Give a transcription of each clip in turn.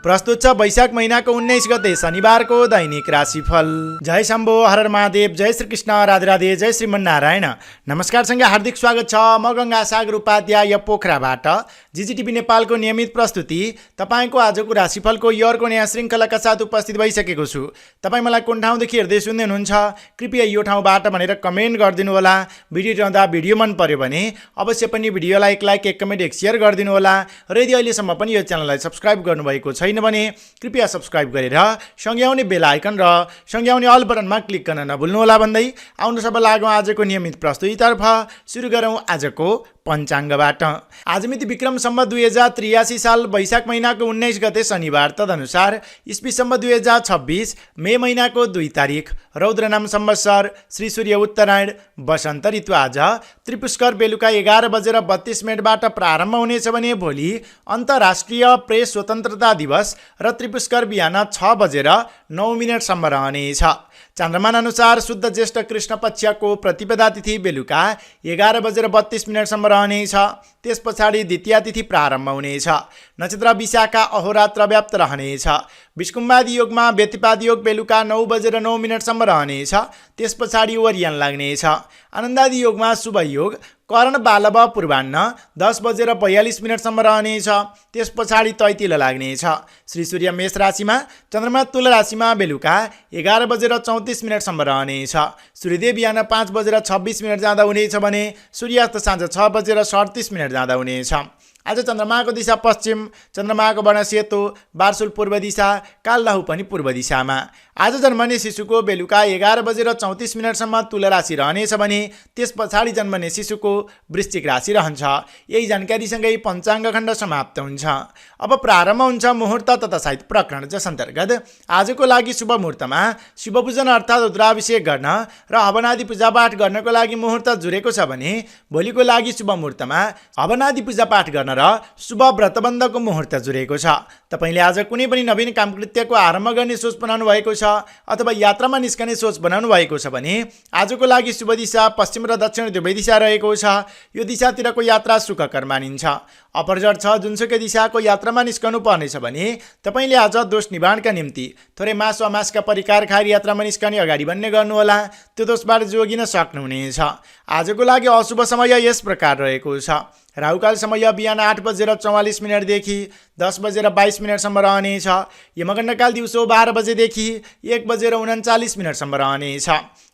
प्रस्तुत छ वैशाख महिनाको 19 गते शनिबारको दैनिक राशिफल। जय शम्भो, हर महादेव, जय श्री कृष्ण, राधे राधे, जय श्रीमन्नारायण। नमस्कार सँगै हार्दिक स्वागत छ। म गंगा सागर उपाध्याय पोखराबाट जिजिटिभी नेपालको नियमित प्रस्तुति तपाईको आजको राशिफलको यरको नयाँ श्रृङ्खलाका साथ उपस्थित भइसकेको छु। तपाई मलाई कुन ठाउँदेखि हेर्दै सुन्दै हुनुहुन्छ कृपया यो ठाउँबाट भनेर कमेन्ट गरिदिनु होला। भिडियो रहँदा भिडियो मन पर्यो भने अवश्य पनि भिडियोलाई एक लाइक, एक कमेन्ट, एक शेयर गरिदिनु होला। र यदि अहिलेसम्म पनि यो च्यानललाई सब्स्क्राइब गर्नुभएको छैन भने कृपया सब्स्क्राइब गरेर सँगै आउने बेल आइकन र सँगै आउने अल बटनमा क्लिक गर्न नभुल्नु होला भन्दै आउनु सब लागौँ आजको नियमित प्रस्तुतितर्फ। सुरु गरौँ आजको पञ्चाङ्गबाट। आज मिति विक्रम सम्वत 2083 साल वैशाख महिनाको 19 गते शनिबार, तदनुसार इस्वी सम्वत 2026 मे महिनाको 2 तारिक, रौद्र नाम संवत्सर, श्री सूर्य उत्तरायण, वसन्त ऋतु। आज त्रिपुष्कर बेलुका 11:32 प्रारम्भ हुनेछ भने भोलि अन्तर्राष्ट्रिय प्रेस स्वतन्त्रता दिवस र त्रिपुष्कर बिहान 6:09 रहनेछ। चन्द्रमान अनुसार शुद्ध ज्येष्ठ कृष्ण पक्षको प्रतिपदा तिथि बेलुका 11:32 रहनेछ। त्यस पछाडि द्वितीया तिथि प्रारम्भ हुनेछ। नक्षत्र विशाखा अहोरात्र व्याप्त रहनेछ। विष्कुम्बादी योगमा व्यतिपाद योग बेलुका 9:09 रहनेछ। त्यस पछाडि ओरियन लाग्नेछ। आनन्दादी योगमा शुभ योग कर्ण बालव पूर्वाह्न 10:42 रहनेछ। त्यस पछाडि तैतिल लाग्नेछ। श्री सूर्य मेष राशिमा, चन्द्रमा तुला राशिमा बेलुका 11:34 रहनेछ। सूर्यदेव बिहान 5:26 जाँदा हुनेछ भने सूर्यास्त साँझ 6:37 जाँदा हुनेछ। आज चन्द्रमाको दिशा पश्चिम, चन्द्रमाको वर्ण सेतो, बार्सुल पूर्व दिशा, कालराहु पनि पूर्व दिशामा। आज जन्मने शिशुको बेलुका 11:34 तुला राशि रहनेछ भने त्यस पछाडि जन्मने शिशुको वृश्चिक राशि रहन्छ। यही जानकारीसँगै पञ्चाङ्ग खण्ड समाप्त हुन्छ। अब प्रारम्भ हुन्छ मुहुर्त तथा साहित्य प्रकरण, जस अन्तर्गत आजको लागि शुभ मुहुर्तमा शिवपूजन अर्थात् रुद्राभिषेक गर्न र हवनादि पूजापाठ गर्नको लागि मुहुर्त जुरेको छ भने भोलिको लागि शुभ मुहुर्तमा हवनादि पूजापाठ गर्न र शुभ व्रतबन्धको मुहुर्त जुरेको छ। तपाईले आज कुनै पनि नवीन कामकृत्यको आरम्भ गर्ने सोच बनाउनु भएको छ अथवा यात्रामा निस्कने सोच बनाउनु भएको छ भने आजको लागि शुभ दिशा पश्चिम र दक्षिण दुवै दिशा रहेको छ। यो दिशातिरको यात्रा सुखकर मानिन्छ। अपरजट छ जुनसुकै दिशाको यात्रामा निस्कनु पर्नेछ भने तपाईले आज दोष निवारणका निम्ति थोरै मास वा मासका परिकार खाएर यात्रामा निस्कने अगाडि बन्ने गर्नुहोला। त्यो दोषबाट जोगिन सक्नुहुनेछ। आजको लागि अशुभ समय यस प्रकार रहेको छ। राहुकाल समय बिहान 8:44 देखि 10:22 रहनेछ। यमगण्डकाल दिउँसो 12 बजेदेखि 1:39 रहनेछ।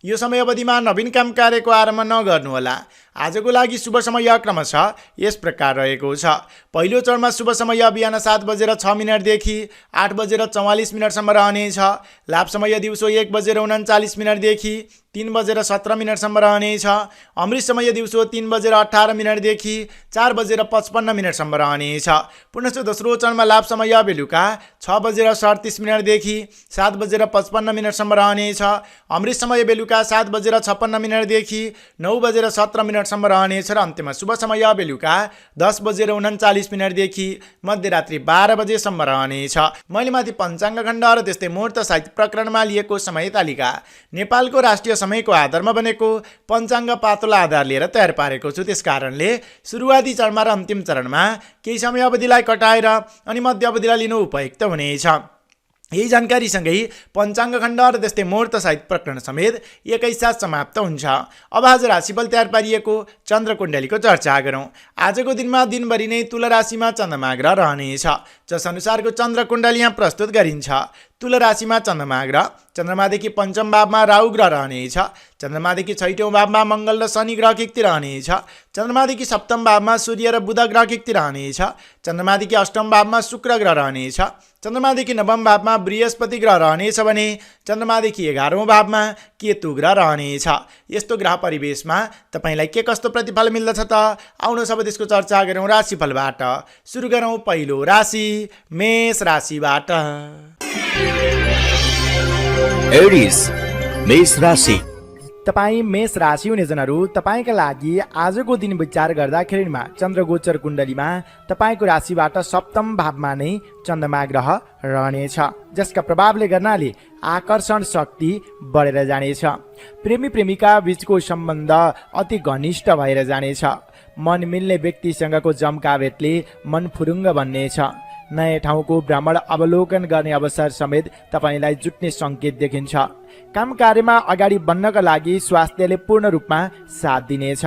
यो समय अवधिमा नवीन काम कार्यको आरम्भ नगर्नुहोला। आजको लागि शुभ समय क्रमशः यस प्रकार रहेको छ। पहिलो चरणमा शुभ समय बिहान 7:06 देखि 8:44 रहनेछ। लाभ समय दिउँसो 1:39 देखि 3:17 रहनेछ। अमृत समय दिउँसो 3:18 देखि 4:55 रहनेछ। पुनश्च दोस्रो चरणमा लाभ समय बेलुका 6:37 देखि 7:55 रहनेछ। अमृत समय बेलुका 7:56 देखि 9:17 रहनेछ र अन्त्यमा शुभ समय बेलुका 10:39 देखि मध्यरात्रि 12 बजेसम्म रहनेछ। मैले माथि पञ्चाङ्ग खण्ड र त्यस्तै मुहुर्त साहित्य प्रकरणमा लिएको समय तालिका नेपालको राष्ट्रिय समयको आधारमा बनेको पञ्चाङ्ग पातलो आधार लिएर तयार पारेको छु। त्यस कारणले सुरुवाती चरणमा र अन्तिम चरणमा केही समय अवधिलाई कटाएर अनि मध्य अवधिलाई लिनु उपयुक्त हुनेछ। यही जानकारीसँगै पञ्चाङ्ग खण्ड र त्यस्तै मुहुर्त साहित्य प्रकरण समेत एकैसाथ समाप्त हुन्छ। अब आज राशिफल तयार पारिएको चन्द्र कुण्डलीको चर्चा गरौँ। आजको दिनमा दिनभरि नै तुला राशिमा चन्द्रमा ग्रह रहनेछ, जस अनुसारको चन्द्र कुण्डली यहाँ प्रस्तुत गरिन्छ। तुला राशिमा चन्द्रमा ग्रह चन्द्रमादेखि पञ्चम भावमा राहु ग्रह रहनेछ। चन्द्रमादेखि छैटौँ भावमा मङ्गल र शनि ग्रह किक्ति रहनेछ। चन्द्रमादेखि सप्तम भावमा सूर्य र बुध ग्रह किक्ति रहनेछ। चन्द्रमादेखि अष्टम भावमा शुक्र ग्रह रहनेछ। चन्द्रमादेखि नवम भावमा बृहस्पति ग्रह रहनेछ भने चन्द्रमादेखि 11औं भावमा केतु ग्रह रहनेछ। यस्तो ग्रह परिवेशमा तपाईलाई के कस्तो प्रतिफल मिल्दछ त आउनु सब त्यसको चर्चा गरौँ राशिफलबाट। सुरु गरौँ पहिलो राशि मेष राशिबाट। एरिस मेष राशि। तपाई मेष राशि हुनेजनहरू तपाईका लागि आजको दिन विचार गर्दाखेरिमा चन्द्रगोचर कुण्डलीमा तपाईको राशिबाट सप्तम भावमा नै चन्द्रमा ग्रह रहनेछ, जसका प्रभावले गर्नाले आकर्षण शक्ति बढेर जानेछ। प्रेमी प्रेमिका बीचको सम्बन्ध अति घनिष्ठ भएर जानेछ। मन मिल्ने व्यक्तिसँगको जम्का भेटले मन फुरुङ्ग बन्नेछ। नयाँ ठाउँको भ्रमण अवलोकन गर्ने अवसर समेत तपाईँलाई जुट्ने सङ्केत देखिन्छ। काम कार्यमा अगाडि बढ्नका लागि स्वास्थ्यले पूर्ण रूपमा साथ दिनेछ।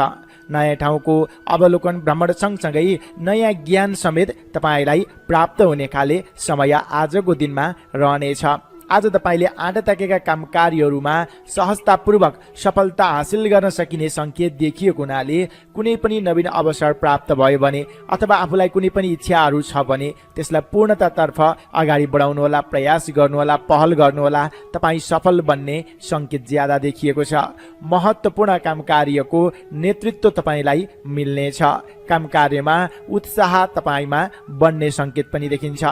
नयाँ ठाउँको अवलोकन भ्रमण सँगसँगै नयाँ ज्ञान समेत तपाईँलाई प्राप्त हुने खाले समय आजको दिनमा रहनेछ। आज तपाईँले आँटा ताकेका काम कार्यहरूमा सहजतापूर्वक सफलता हासिल गर्न सकिने सङ्केत देखिएको हुनाले कुनै पनि नवीन अवसर प्राप्त भयो भने अथवा आफूलाई कुनै पनि इच्छाहरू छ भने त्यसलाई पूर्णतातर्फ अगाडि बढाउनुहोला, प्रयास गर्नुहोला, पहल गर्नुहोला। तपाईँ सफल बन्ने सङ्केत ज्यादा देखिएको छ। महत्त्वपूर्ण काम कार्यको नेतृत्व तपाईँलाई मिल्नेछ। काम कार्यमा उत्साह तपाईँमा बढ्ने सङ्केत पनि देखिन्छ।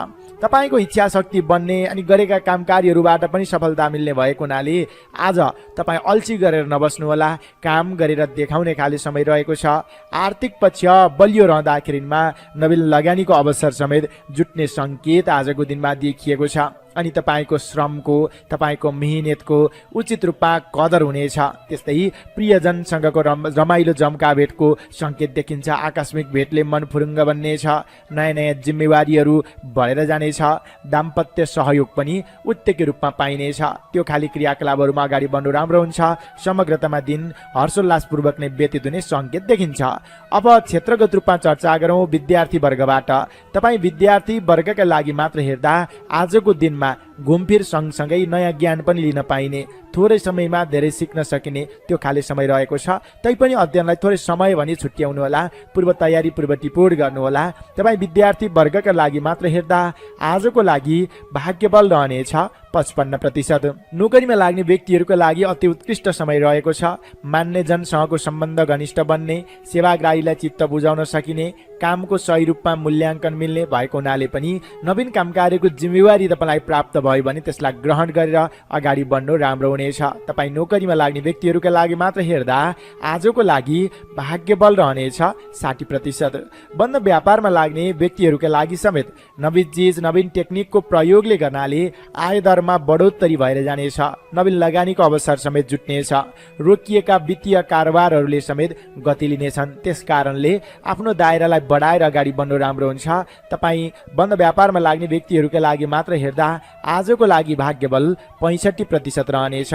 तपाईँको इच्छा शक्ति बन्ने अनि गरेका काम कार्यहरूबाट पनि सफलता मिल्ने भएको हुनाले आज तपाईँ अल्छी गरेर नबस्नुहोला, काम गरेर देखाउने खाले समय रहेको छ। आर्थिक पक्ष बलियो रहँदाखेरिमा नवीन लगानीको अवसर समेत जुट्ने सङ्केत आजको दिनमा देखिएको छ। अनि तपाईँको श्रमको, तपाईँको मेहनतको उचित रूपमा कदर हुनेछ। त्यस्तै प्रियजनसँगको रमाइलो जम्का भेटको सङ्केत देखिन्छ। आकस्मिक भेटले मन फुरुङ्ग बन्नेछ। नयाँ नयाँ जिम्मेवारीहरू बढेर जानेछ। दाम्पत्य सहयोग पनि उत्तिकै रूपमा पाइनेछ। त्यो खाली क्रियाकलापहरूमा अगाडि बढ्नु राम्रो हुन्छ। समग्रतामा दिन हर्षोल्लासपूर्वक नै व्यतीत हुने सङ्केत देखिन्छ। अब क्षेत्रगत रूपमा चर्चा गरौँ विद्यार्थी वर्गबाट। तपाईँ विद्यार्थी वर्गका लागि मात्र हेर्दा आजको दिनमा घुमफिर सँगसँगै नयाँ ज्ञान पनि लिन पाइने, थोरै समयमा धेरै सिक्न सकिने त्यो खाले समय रहेको छ। तैपनि अध्ययनलाई थोरै समय भनी छुट्याउनुहोला, पूर्व तयारी, पूर्व टिपोट गर्नुहोला। तपाईँ विद्यार्थी वर्गका लागि मात्र हेर्दा आजको लागि भाग्यबल रहनेछ 55%। नोकरीमा लाग्ने व्यक्तिहरूका लागि अति उत्कृष्ट समय रहेको छ। मान्यजनसँगको सम्बन्ध घनिष्ठ बन्ने, सेवाग्राहीलाई चित्त बुझाउन सकिने, कामको सही रूपमा मूल्याङ्कन मिल्ने भएको हुनाले पनि नवीन काम कार्यको जिम्मेवारी तपाईँलाई प्राप्त भयो भने त्यसलाई ग्रहण गरेर अगाडि बढ्नु राम्रो हुनेछ। तपाईँ नोकरीमा लाग्ने व्यक्तिहरूका लागि मात्र हेर्दा आजको लागि भाग्यबल रहनेछ 60%। बन्द व्यापारमा लाग्ने व्यक्तिहरूका लागि समेत नवीन चिज, नवीन टेक्निकको प्रयोगले गर्नाले आयदरमा बढोत्तरी भएर जानेछ। नवीन लगानीको अवसर समेत जुट्नेछ। रोकिएका वित्तीय कारोबारहरूले समेत गति लिनेछन्। त्यस कारणले आफ्नो दायरालाई बढाएर अगाडि बढ्नु राम्रो हुन्छ। तपाईँ बन्द व्यापारमा लाग्ने व्यक्तिहरूका लागि मात्र हेर्दा आजको लागि भाग्यबल 65% रहनेछ।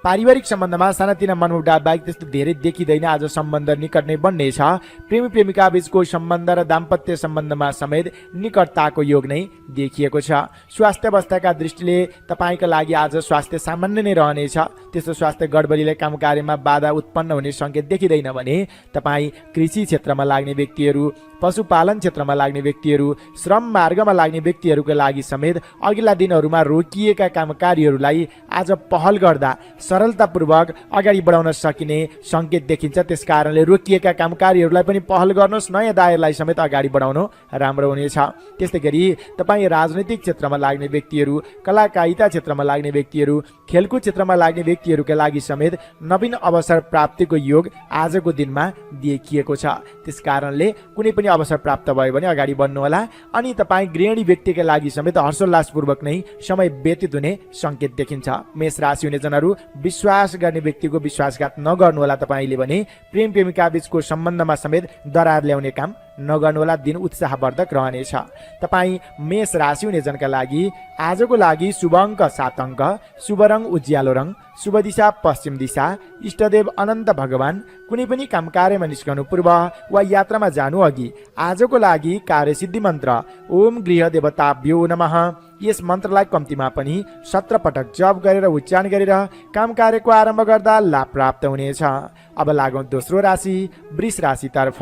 पारिवारिक सम्बन्धमा सानातिना मनमुटाव बाहेक त्यस्तो धेरै देखिँदैन। आज सम्बन्ध निकट नै बन्नेछ। प्रेमी प्रेमिका बीचको सम्बन्ध र दाम्पत्य सम्बन्धमा समेत निकटताको योग नै देखिएको छ। स्वास्थ्य अवस्थाका दृष्टिले तपाईँका लागि आज स्वास्थ्य सामान्य नै रहनेछ। त्यस्तो स्वास्थ्य गडबडीले काम कार्यमा बाधा उत्पन्न हुने सङ्केत देखिँदैन भने तपाईँ कृषि क्षेत्रमा लाग्ने व्यक्तिहरू, पशुपालन क्षेत्रमा लाग्ने व्यक्तिहरू, श्रम मार्गमा लाग्ने व्यक्तिहरूका लागि समेत अघिल्ला दिनहरूमा रोकिएका काम कार्यहरूलाई आज पहल गर्दा सरलतापूर्वक अगाडि बढाउन सकिने सङ्केत देखिन्छ। त्यस कारणले रोकिएका काम कार्यहरूलाई पनि पहल गर्नुहोस्। नयाँ दायरालाई समेत अगाडि बढाउनु राम्रो हुनेछ। त्यस्तै गरी तपाईँ राजनैतिक क्षेत्रमा लाग्ने व्यक्तिहरू, कलाकारिता क्षेत्रमा लाग्ने व्यक्तिहरू, खेलकुद क्षेत्रमा लाग्ने व्यक्तिहरूका लागि समेत नवीन अवसर प्राप्तिको योग आजको दिनमा देखिएको छ। त्यस कारणले कुनै पनि अवसर प्राप्त भयो भने अगाडि बढ्नुहोला। अनि तपाईँ गृहिणी व्यक्तिका लागि समेत हर्षोल्लासपूर्वक नै समय व्यतीत हुने सङ्केत देखिन्छ। मेष राशि हुने जनहरू, विश्वास गर्ने व्यक्तिको विश्वासघात नगर्नुहोला। तपाईँले भने प्रेम प्रेमिका बीचको सम्बन्धमा समेत दरार ल्याउने काम नगर्नुहोला। दिन उत्साहवर्धक रहनेछ। तपाईँ मेष राशि हुने जनका लागि आजको लागि शुभ अङ्क 7 अङ्क, शुभ रङ उज्यालो रङ, शुभ दिशा पश्चिम दिशा, इष्टदेव अनन्त भगवान। कुनै पनि काम कार्यमा निस्कनु पूर्व वा यात्रामा जानु अघि आजको लागि कार्यसिद्धि मन्त्र ओम गृह देवताभ्यो नमः, यस मन्त्रलाई कम्तीमा पनि 17 पटक जप गरेर उच्चारण गरेर काम कार्यको आरम्भ गर्दा लाभ प्राप्त हुनेछ। अब लागौँ दोस्रो राशि वृष राशितर्फ।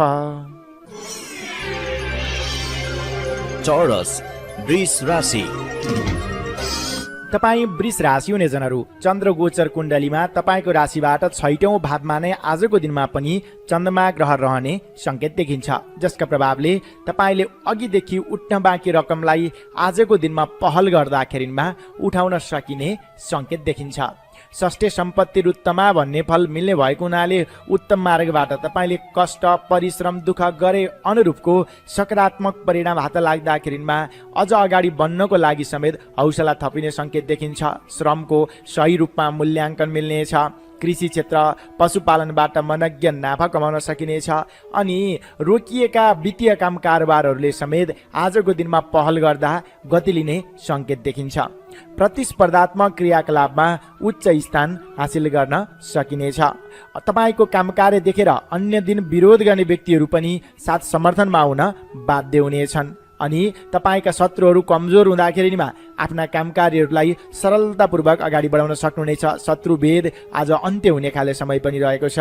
चौरस वृष राशि। तपाईँ वृष राशि हुने जनहरू, चन्द्रगोचर कुण्डलीमा तपाईँको राशिबाट 6औं भावमा नै आजको दिनमा पनि चन्द्रमा ग्रह रहने सङ्केत देखिन्छ, जसका प्रभावले तपाईँले अघिदेखि उठ्न बाँकी रकमलाई आजको दिनमा पहल गर्दाखेरिमा उठाउन सकिने सङ्केत देखिन्छ। षष्ठे सम्पत्ति रुत्तमा भन्ने फल मिल्ने भएको हुनाले उत्तम मार्गबाट तपाईँले कष्ट, परिश्रम, दुःख गरे अनुरूपको सकारात्मक परिणाम हात लाग्दाखेरिमा अझ अगाडि बढ्नको लागि समेत हौसला थपिने सङ्केत देखिन्छ। श्रमको सही रूपमा मूल्याङ्कन मिल्नेछ। कृषि क्षेत्र पशुपालनबाट मनज्ञ नाफा कमाउन सकिनेछ। अनि रोकिएका वित्तीय काम कारोबारहरूले समेत आजको दिनमा पहल गर्दा गति लिने सङ्केत देखिन्छ। प्रतिस्पर्धात्मक क्रियाकलापमा उच्च स्थान हासिल गर्न सकिनेछ। तपाईँको काम कार्य देखेर अन्य दिन विरोध गर्ने व्यक्तिहरू पनि साथ समर्थनमा आउन बाध्य हुनेछन्। अनि तपाईँका शत्रुहरू कमजोर हुँदाखेरिमा आफ्ना काम कार्यहरूलाई सरलतापूर्वक अगाडि बढाउन सक्नुहुनेछ। शत्रुभेद आज अन्त्य हुने खाले समय पनि रहेको छ।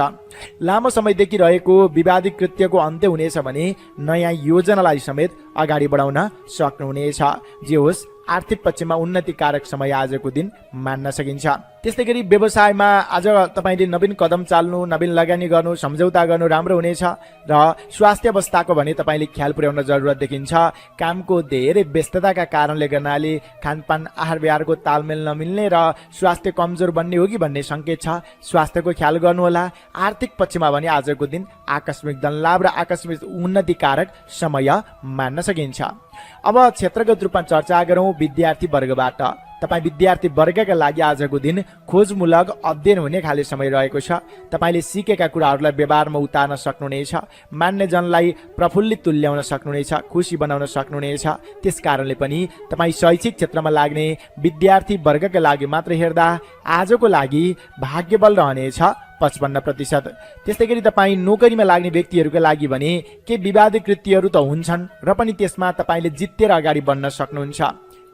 लामो समयदेखि रहेको विवादित कृत्यको अन्त्य हुनेछ भने नयाँ योजनालाई समेत अगाडि बढाउन सक्नुहुनेछ। जे होस्, आर्थिक पक्षमा उन्नतिकारक समय आजको दिन मान्न सकिन्छ। त्यस्तै गरी व्यवसायमा आज तपाईँले नवीन कदम चाल्नु, नवीन लगानी गर्नु, सम्झौता गर्नु राम्रो हुनेछ। र स्वास्थ्य अवस्थाको भने तपाईँले ख्याल पुर्याउन जरुरत देखिन्छ। कामको धेरै व्यस्तताका कारणले गर्नाले खानपान आहार विहारको तालमेल नमिल्ने र स्वास्थ्य कमजोर बन्ने हो कि भन्ने सङ्केत छ। स्वास्थ्यको ख्याल गर्नुहोला। आर्थिक पक्षमा भने आजको दिन आकस्मिक धनलाभ र आकस्मिक उन्नतिकारक समय मान्न सकिन्छ। अब क्षेत्रगत रूपमा चर्चा गरौँ विद्यार्थी वर्गबाट। तपाईँ विद्यार्थी वर्गका लागि आजको दिन खोजमूलक अध्ययन हुने खाले समय रहेको छ। तपाईँले सिकेका कुराहरूलाई व्यवहारमा उतार्न सक्नुहुनेछ। मान्यजनलाई प्रफुल्लित तुल्याउन सक्नुहुनेछ, खुसी बनाउन सक्नुहुनेछ। त्यस कारणले पनि तपाईँ शैक्षिक क्षेत्रमा लाग्ने विद्यार्थी वर्गका लागि मात्र हेर्दा आजको लागि भाग्यबल रहनेछ 55%। त्यस्तै गरी तपाईँ नोकरीमा लाग्ने व्यक्तिहरूका लागि भने केही विवादित कृत्यहरू त हुन्छन् र पनि त्यसमा तपाईँले जितेर अगाडि बढ्न सक्नुहुन्छ।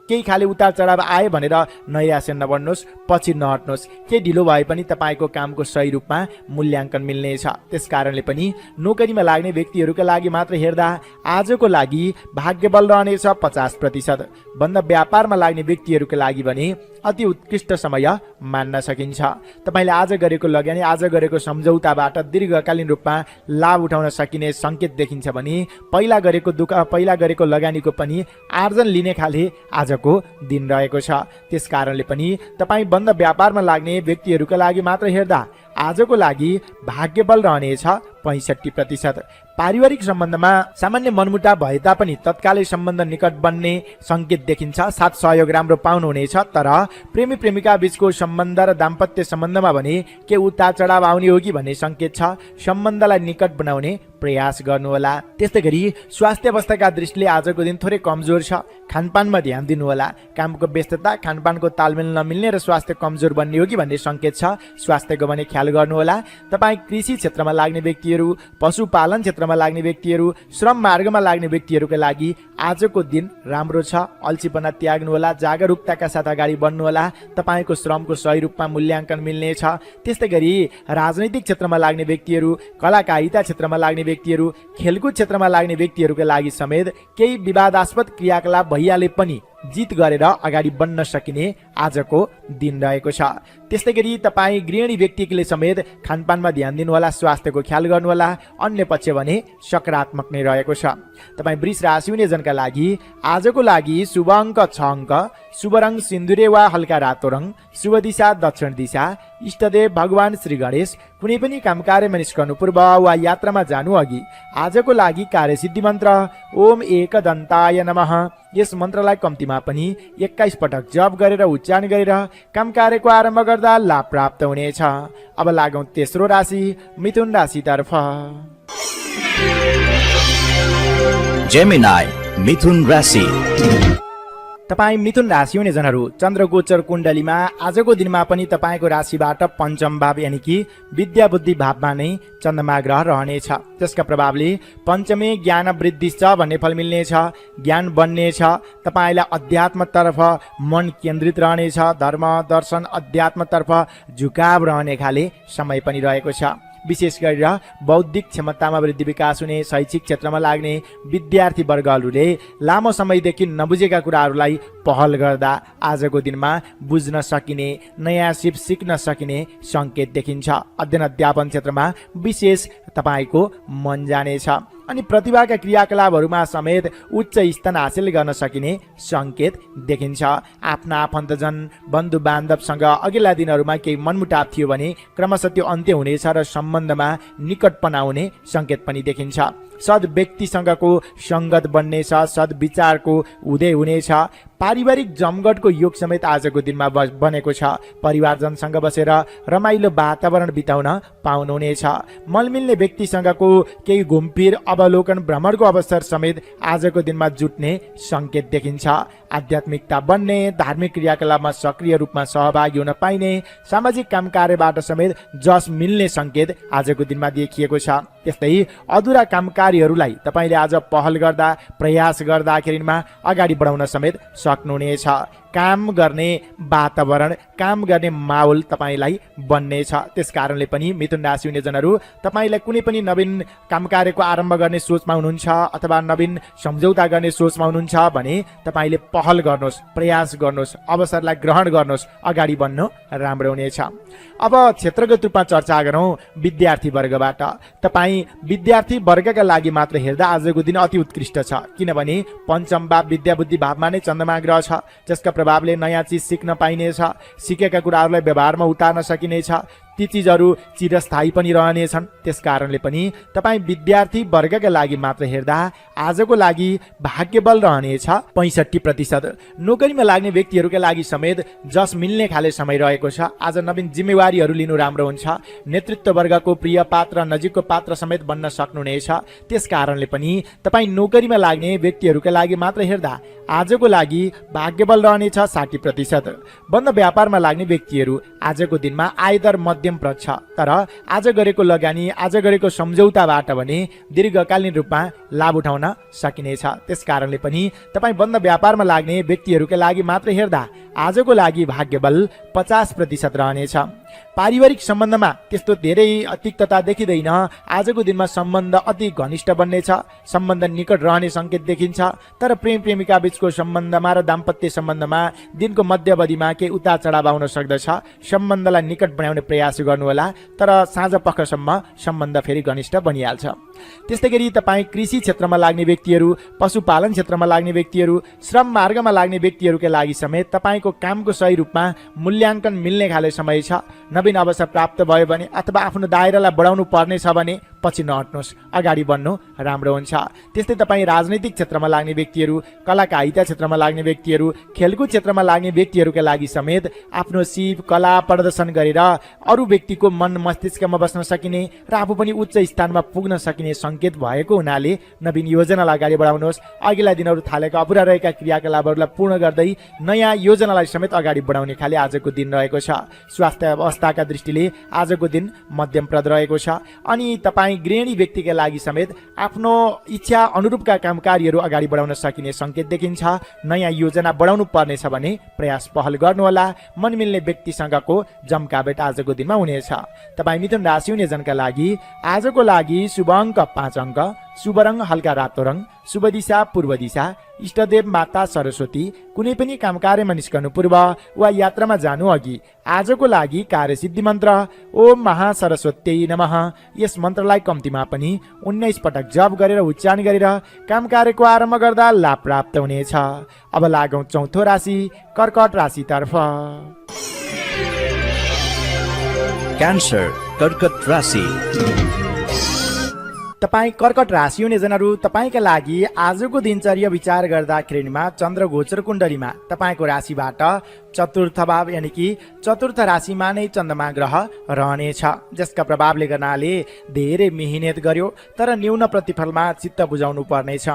केही खाले उतार चढाव आए भनेर नैराश्य नबन्नुहोस्, पछि नहट्नुहोस्। केही ढिलो भए पनि तपाईँको कामको सही रूपमा मूल्याङ्कन मिल्नेछ। त्यस कारणले पनि नोकरीमा लाग्ने व्यक्तिहरूका लागि मात्र हेर्दा आजको लागि भाग्यबल रहनेछ 50%। भन्दा व्यापारमा लाग्ने व्यक्तिहरूका लागि भने अति उत्कृष्ट समय मान्न सकिन्छ। तपाईँले आज गरेको लगानी, आज गरेको सम्झौताबाट दीर्घकालीन रूपमा लाभ उठाउन सकिने सङ्केत देखिन्छ भने पहिला गरेको लगानीको पनि आर्जन लिने खाले आजको दिन रहेको छ। त्यस कारणले पनि तपाईँ बन्द व्यापारमा लाग्ने व्यक्तिहरूका लागि मात्र हेर्दा आजको लागि भाग्यबल रहनेछ 65%। पारिवारिक सम्बन्धमा सामान्य मनमुटाव भए तापनि तत्कालै सम्बन्ध निकट बन्ने सङ्केत देखिन्छ। साथ सहयोग राम्रो पाउनुहुनेछ। तर प्रेमी प्रेमिका बीचको सम्बन्ध र दाम्पत्य सम्बन्धमा भने के उतार चढाव आउने हो कि भन्ने सङ्केत छ। सम्बन्धलाई निकट बनाउने प्रयास गर्नुहोला। त्यस्तै गरी स्वास्थ्य अवस्थाका दृष्टिले आजको दिन थोरै कमजोर छ। खानपानमा ध्यान दिनुहोला। कामको व्यस्तता, खानपानको तालमेल नमिल्ने र स्वास्थ्य कमजोर बन्ने हो कि भन्ने सङ्केत छ। स्वास्थ्यको भने ख्याल गर्नुहोला। तपाईँ कृषि क्षेत्रमा लाग्ने व्यक्तिहरू, पशुपालन क्षेत्रमा लाग्ने व्यक्तिहरू, श्रम मार्गमा लाग्ने व्यक्तिहरूका लागि आजको दिन राम्रो छ। अल्छीपना त्याग्नुहोला। जागरुकताका साथ अगाडि बढ्नुहोला। तपाईँको श्रमको सही रूपमा मूल्याङ्कन मिल्नेछ। त्यस्तै गरी राजनैतिक क्षेत्रमा लाग्ने व्यक्तिहरू, कलाकारिता क्षेत्रमा लाग्ने व्यक्तिहरू, खेलकुद क्षेत्रमा लाग्ने व्यक्तिहरूका लागि समेत केही विवादास्पद क्रियाकलाप भइहाले पनि जित गरेर अगाडि बढ्न सकिने आजको दिन रहेको छ। त्यस्तै गरी तपाईँ गृहिणी व्यक्तिले समेत खानपानमा ध्यान दिनुहोला, स्वास्थ्यको ख्याल गर्नुहोला। अन्य पक्ष भने सकारात्मक नै रहेको छ। तपाईँ वृष राशि हुने जनका लागि आजको लागि शुभ अङ्क 6 अङ्क, शुभ रङ सिन्दुरे वा हल्का रातो रङ, शुभ दिशा दक्षिण दिशा, इष्टदेव भगवान श्री गणेश। कुनै पनि काम कार्यमा निस्कनु पूर्व वा यात्रामा जानु अघि आजको लागि कार्यसिद्धि मन्त्र ओम एकदन्ताय नमः, यस मन्त्रलाई कम्तीमा पनि 21 पटक जप गरेर उच्चारण गरेर काम कार्यको आरम्भ गर्दा लाभ प्राप्त हुनेछ। अब लागौँ तेस्रो राशि मिथुन राशितर्फ। जेमिनाई मिथुन राशि। तपाईँ मिथुन राशि हुने जनहरू चन्द्रगोचर कुण्डलीमा आजको दिनमा पनि तपाईँको राशिबाट पञ्चम भाव यानि कि विद्या बुद्धि भावमा नै चन्द्रमा ग्रह रहनेछ। त्यसका प्रभावले पञ्चमे ज्ञान वृद्धि छ भन्ने फल मिल्नेछ। ज्ञान बन्नेछ। तपाईँलाई अध्यात्मतर्फ मन केन्द्रित रहनेछ। धर्म दर्शन अध्यात्मतर्फ झुकाव रहने खाले समय पनि रहेको छ। विशेष गरेर बौद्धिक क्षमतामा वृद्धि विकास हुने, शैक्षिक क्षेत्रमा लाग्ने विद्यार्थी वर्गहरूले लामो समयदेखि नबुझेका कुराहरूलाई पहल गर्दा आजको दिनमा बुझ्न सकिने, नयाँ सिप सिक्न सकिने सङ्केत देखिन्छ। अध्ययन अध्यापन क्षेत्रमा विशेष तपाईँको मन जानेछ। अनि प्रतिभाका क्रियाकलापहरूमा समेत उच्च स्थान हासिल गर्न सकिने सङ्केत देखिन्छ। आफ्ना आफन्तजन बन्धु बान्धवसँग अघिल्ला दिनहरूमा केही मनमुटाव थियो भने क्रमशः त्यो अन्त्य हुनेछ र सम्बन्धमा निकटपना आउने सङ्केत पनि देखिन्छ। सद् व्यक्तिसँगको सङ्गत बन्नेछ। सद्विचारको उदय हुनेछ। पारिवारिक जमघटको योग समेत आजको दिनमा बनेको छ। परिवारजनसँग बसेर रमाइलो वातावरण बिताउन पाउनुहुनेछ। मलमिल्ने व्यक्तिसँगको केही घुमफिर अवलोकन भ्रमणको अवसर समेत आजको दिनमा जुट्ने संकेत देखिन्छ। आध्यात्मिकता बन्ने, धार्मिक क्रियाकलापमा सक्रिय रूपमा सहभागी हुन पाइने, सामाजिक काम कार्यबाट समेत जस मिल्ने संकेत आजको दिनमा देखिएको छ। त्यस्तै अधुरा काम कार्यहरूलाई तपाईँले आज पहल गर्दा, प्रयास गर्दाखेरिमा अगाडि बढाउन समेत सक्नुहुनेछ। काम गर्ने वातावरण, काम गर्ने माहौल तपाईँलाई बन्नेछ। त्यस कारणले पनि मिथुन राशि हुने जनहरू तपाईँलाई कुनै पनि नवीन काम कार्यको आरम्भ गर्ने सोचमा हुनुहुन्छ अथवा नवीन सम्झौता गर्ने सोचमा हुनुहुन्छ भने तपाईँले पहल गर्नुहोस्, प्रयास गर्नुहोस्, अवसरलाई ग्रहण गर्नुहोस्, अगाडि बढ्नु राम्रो हुनेछ। अब क्षेत्रगत रूपमा चर्चा गरौँ विद्यार्थी वर्गबाट। तपाईँ विद्यार्थी वर्गका लागि मात्र हेर्दा आजको दिन अति उत्कृष्ट छ, किनभने पञ्चम भाव विद्या बुद्धि भावमा नै चन्द्रमा ग्रह छ, जसका प्रभावले नयाँ चिज सिक्न पाइनेछ। सिकेका कुराहरूलाई व्यवहारमा उतार्न सकिनेछ। ती चिजहरू चिरस्थायी पनि रहनेछन्। त्यस कारणले पनि तपाईँ विद्यार्थी वर्गका लागि मात्र हेर्दा आजको लागि भाग्यबल रहनेछ 65%। नोकरीमा लाग्ने व्यक्तिहरूका लागि समेत जस मिल्ने खाले समय रहेको छ। आज नवीन जिम्मेवारीहरू लिनु राम्रो हुन्छ। नेतृत्व वर्गको प्रिय पात्र, नजिकको पात्र समेत बन्न सक्नुहुनेछ। त्यस कारणले पनि तपाईँ नोकरीमा लाग्ने व्यक्तिहरूका लागि मात्र हेर्दा आजको लागि भाग्यबल रहनेछ 60%। बन्द व्यापारमा लाग्ने व्यक्तिहरू आजको दिनमा आयदर मध्यमप्रद छ, तर आज गरेको लगानी, आज गरेको सम्झौताबाट भने दीर्घकालीन रूपमा लाभ उठाउन सकिनेछ। त्यस कारणले पनि तपाईँ बन्द व्यापारमा लाग्ने व्यक्तिहरूका लागि मात्र हेर्दा आजको लागि भाग्यबल 50% रहनेछ। पारिवारिक सम्बन्धमा त्यस्तो धेरै तिक्तता देखिँदैन। आजको दिनमा सम्बन्ध अति घनिष्ठ बन्नेछ। सम्बन्ध निकट रहने संकेत देखिन्छ। तर प्रेम प्रेमिका बीचको सम्बन्धमा र दाम्पत्य सम्बन्धमा दिनको मध्यवधिमा केही उतार चढाव आउन सक्दछ। सम्बन्धलाई निकट बनाउने प्रयास गर्नुहोला, तर साँझ पखसम्म सम्बन्ध फेरि घनिष्ठ बनिहाल्छ। त्यस्तै गरी तपाईँ कृषि क्षेत्रमा लाग्ने व्यक्तिहरू, पशुपालन क्षेत्रमा लाग्ने व्यक्तिहरू, श्रम मार्गमा लाग्ने व्यक्तिहरूका लागि समेत तपाईँको कामको सही रूपमा मूल्याङ्कन मिल्ने खाले समय छ। नवीन अवसर प्राप्त भयो भने अथवा आफ्नो दायरालाई बढाउनु पर्नेछ भने पछि नहट्नुहोस्, अगाडि बढ्नु राम्रो हुन्छ। त्यस्तै तपाईँ राजनैतिक क्षेत्रमा लाग्ने व्यक्तिहरू, कलाकारिता क्षेत्रमा लाग्ने व्यक्तिहरू, खेलकुद क्षेत्रमा लाग्ने व्यक्तिहरूका लागि समेत आफ्नो सिप कला प्रदर्शन गरेर अरू व्यक्तिको मन मस्तिष्कमा बस्न सकिने र आफू पनि उच्च स्थानमा पुग्न सकिने संकेत भएको हुनाले नवीन योजनालाई अगाडि बढाउनुहोस्। अघिल्ला दिनहरू थालेका अपुरा रहेका क्रियाकलापहरूलाई पूर्ण गर्दै नयाँ योजनालाई समेत अगाडि बढाउने खाले आजको दिन रहेको छ। स्वास्थ्य अवस्थाका दृष्टिले आजको दिन मध्यमप्रद रहेको छ। अनि तपाईँ गृहिणी व्यक्तिका लागि समेत आफ्नो इच्छा अनुरूपका काम कार्यहरू अगाडि बढाउन सकिने संकेत देखिन्छ। नयाँ योजना बढाउनु पर्नेछ भने प्रयास पहल गर्नुहोला। मन मिल्ने व्यक्तिसँगको जम्का भेट आजको दिनमा हुनेछ। तपाईँ मिथुन राशि हुने जनका लागि आजको लागि शुभ अङ्क 5 अङ्क, शुभ रङ हल्का रातो रङ, शुभ दिशा पूर्व दिशा, इष्टदेव माता सरस्वती। कुनै पनि काम कार्यमा निस्कनु पूर्व वा यात्रामा जानु अघि आजको लागि कार्यसिद्धि मन्त्र ओम महासरस्वती नमः, यस मन्त्रलाई कम्तीमा पनि 19 पटक जप गरेर उच्चारण गरेर काम कार्यको आरम्भ गर्दा लाभ प्राप्त हुनेछ। अब लागौँ चौथो राशि कर्कट राशितर्फ। क्यान्सर कर्कट राशि। तपाईँ कर्कट राशि हुने जनहरू, तपाईँका लागि आजको दिनचर्या विचार गर्दाखेरिमा चन्द्र गोचर कुण्डलीमा तपाईँको राशिबाट चतुर्थ भाव यानि कि चतुर्थ राशिमा नै चन्द्रमा ग्रह रहनेछ, जसका प्रभावले गर्नाले धेरै मेहनत गर्यो तर न्यून प्रतिफलमा चित्त बुझाउनु पर्नेछ।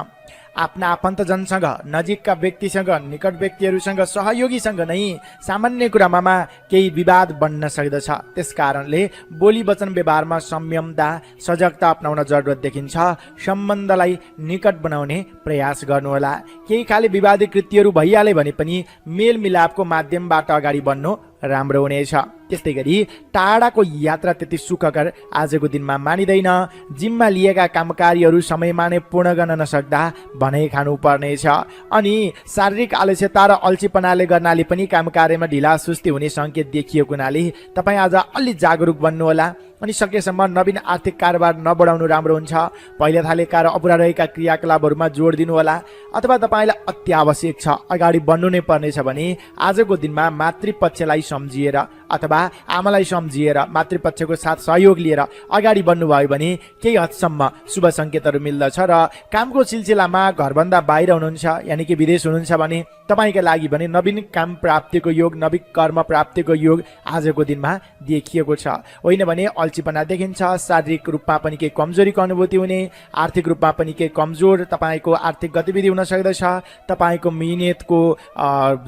आफ्ना आफन्तजनसँग, नजिकका व्यक्तिसँग, निकट व्यक्तिहरूसँग, सहयोगीसँग नै सामान्य कुरामा केही विवाद बन्न सक्दछ। त्यस कारणले बोली वचन व्यवहारमा संयमता, सजगता अपनाउन जरुरत देखिन्छ। सम्बन्धलाई निकट बनाउने प्रयास गर्नुहोला। केही खाले विवादित कृत्यहरू भइहाले भने पनि मेलमिलापको माध्यमबाट अगाडि बढ्नु राम्रो हुनेछ। त्यस्तै गरी टाढाको यात्रा त्यति सुखकर आजको दिनमा मानिँदैन। जिम्मा लिएका काम कार्यहरू समयमा नै पूर्ण गर्न नसक्दा भनाइ खानु पर्नेछ। अनि शारीरिक आलस्यता र अल्छीपनाले गर्नाले पनि काम कार्यमा ढिला सुस्ती हुने संकेत देखिएको हुनाले तपाईँ आज अलि जागरुक बन्नुहोला। अनि सकेसम्म नवीन आर्थिक कारोबार नबढाउनु राम्रो हुन्छ। पहिले थालेका र अपुरा रहेका क्रियाकलापहरूमा जोड दिनुहोला। अथवा तपाईँलाई अत्यावश्यक छ, अगाडि बढ्नु नै पर्नेछ भने आजको दिनमा मातृपक्षलाई सम्झिएर अथवा आमालाई सम्झिएर मातृपक्षको साथ सहयोग लिएर अगाडि बढ्नुभयो भने केही हदसम्म शुभ सङ्केतहरू मिल्दछ र कामको सिलसिलामा घरभन्दा बाहिर हुनुहुन्छ यानि कि विदेश हुनुहुन्छ भने तपाईँका लागि भने नवीन काम प्राप्तिको योग, नवीन कर्म प्राप्तिको योग आजको दिनमा देखिएको छ। होइन भने अल्छीपना देखिन्छ, शारीरिक रूपमा पनि केही कमजोरीको अनुभूति हुने, आर्थिक रूपमा पनि केही कमजोर तपाईँको आर्थिक गतिविधि हुन सक्दछ। तपाईँको मिहिनेतको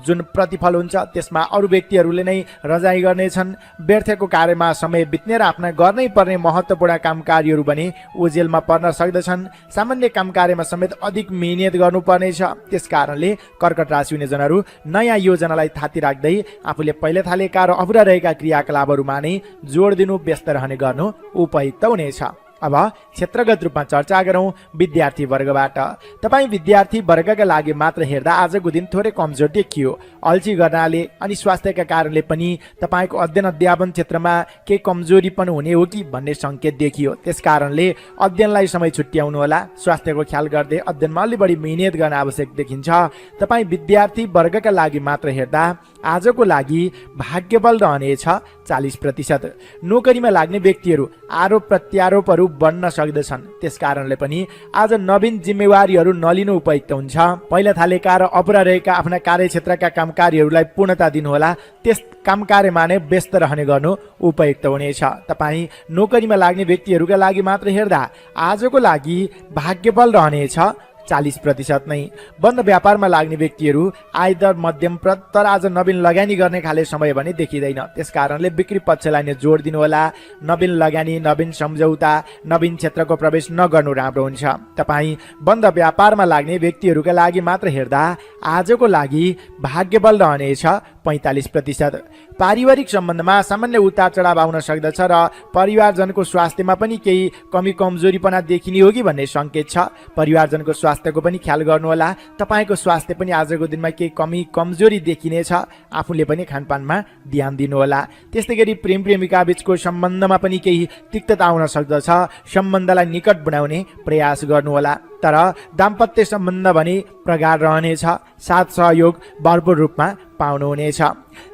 जुन प्रतिफल हुन्छ त्यसमा अरू व्यक्तिहरूले नै रजाइ गर्नेछन्। व्यर्थको कार्यमा समय बित्ने र आफ्ना गर्नै पर्ने महत्त्वपूर्ण काम कार्यहरू भने ओझेलमा पर्न सक्दछन्। सामान्य काम कार्यमा समेत अधिक मिहिनेत गर्नुपर्नेछ। त्यस कारणले कर्कट राशि हुने जनहरू नयाँ योजनालाई थाती राख्दै आफूले पहिले थालेका र अपुरा रहेका क्रियाकलापहरूमा नै जोड दिनु, व्यस्त रहने गर्नु उपयुक्त हुनेछ। अब क्षेत्रगत रूपमा चर्चा गरौँ विद्यार्थी वर्गबाट। तपाईँ विद्यार्थी वर्गका लागि मात्र हेर्दा आजको दिन थोरै कमजोर देखियो। अल्छी गर्नाले अनि स्वास्थ्यका कारणले पनि तपाईँको अध्ययन अध्यापन क्षेत्रमा केही कमजोरी पनि हुने हो कि भन्ने सङ्केत देखियो। त्यस कारणले अध्ययनलाई समय छुट्याउनु होला। स्वास्थ्यको ख्याल गर्दै अध्ययनमा अलि बढी मिहिनेत गर्न आवश्यक देखिन्छ। तपाईँ विद्यार्थी वर्गका लागि मात्र हेर्दा आजको लागि भाग्यबल रहनेछ 40%। नोकरीमा लाग्ने व्यक्तिहरू आरोप प्रत्यारोपहरू बढ्न सक्दछन्। त्यस कारणले पनि आज नवीन जिम्मेवारीहरू नलिनु उपयुक्त हुन्छ। पहिला थालेका र अपुरा रहेका आफ्ना कार्यक्षेत्रका काम कार्यहरूलाई पूर्णता दिनुहोला। त्यस काम कार्यमा नै व्यस्त रहने गर्नु उपयुक्त हुनेछ। तपाईँ नोकरीमा लाग्ने व्यक्तिहरूका लागि मात्र हेर्दा आजको लागि भाग्यबल रहनेछ 40% नै। बन्द व्यापारमा लाग्ने व्यक्तिहरू आयदर मध्यम तर आज नवीन लगानी गर्ने खाले समय भने देखिँदैन। त्यस कारणले बिक्री पक्षलाई नै जोड दिनुहोला। नवीन लगानी, नवीन सम्झौता, नवीन क्षेत्रको प्रवेश नगर्नु राम्रो हुन्छ। तपाईँ बन्द व्यापारमा लाग्ने व्यक्तिहरूका लागि मात्र हेर्दा आजको लागि भाग्यबल रहनेछ 45%। पारिवारिक सम्बन्धमा सामान्य उतार चढाव आउन सक्दछ र परिवारजनको स्वास्थ्यमा पनि केही कमी कमजोरीपना देखिने हो कि भन्ने सङ्केत छ। परिवारजनको स्वास्थ्यको पनि ख्याल गर्नुहोला। तपाईँको स्वास्थ्य पनि आजको दिनमा केही कमी कमजोरी देखिनेछ। आफूले पनि खानपानमा ध्यान दिनुहोला। त्यस्तै गरी प्रेम प्रेमिका बीचको सम्बन्धमा पनि केही तिक्तता आउन सक्दछ। सम्बन्धलाई निकट बनाउने प्रयास गर्नुहोला। तर दाम्पत्य सम्बन्ध भने प्रगाढ रहनेछ। साथ सहयोग भरपूर रूपमा पाउनुहुनेछ।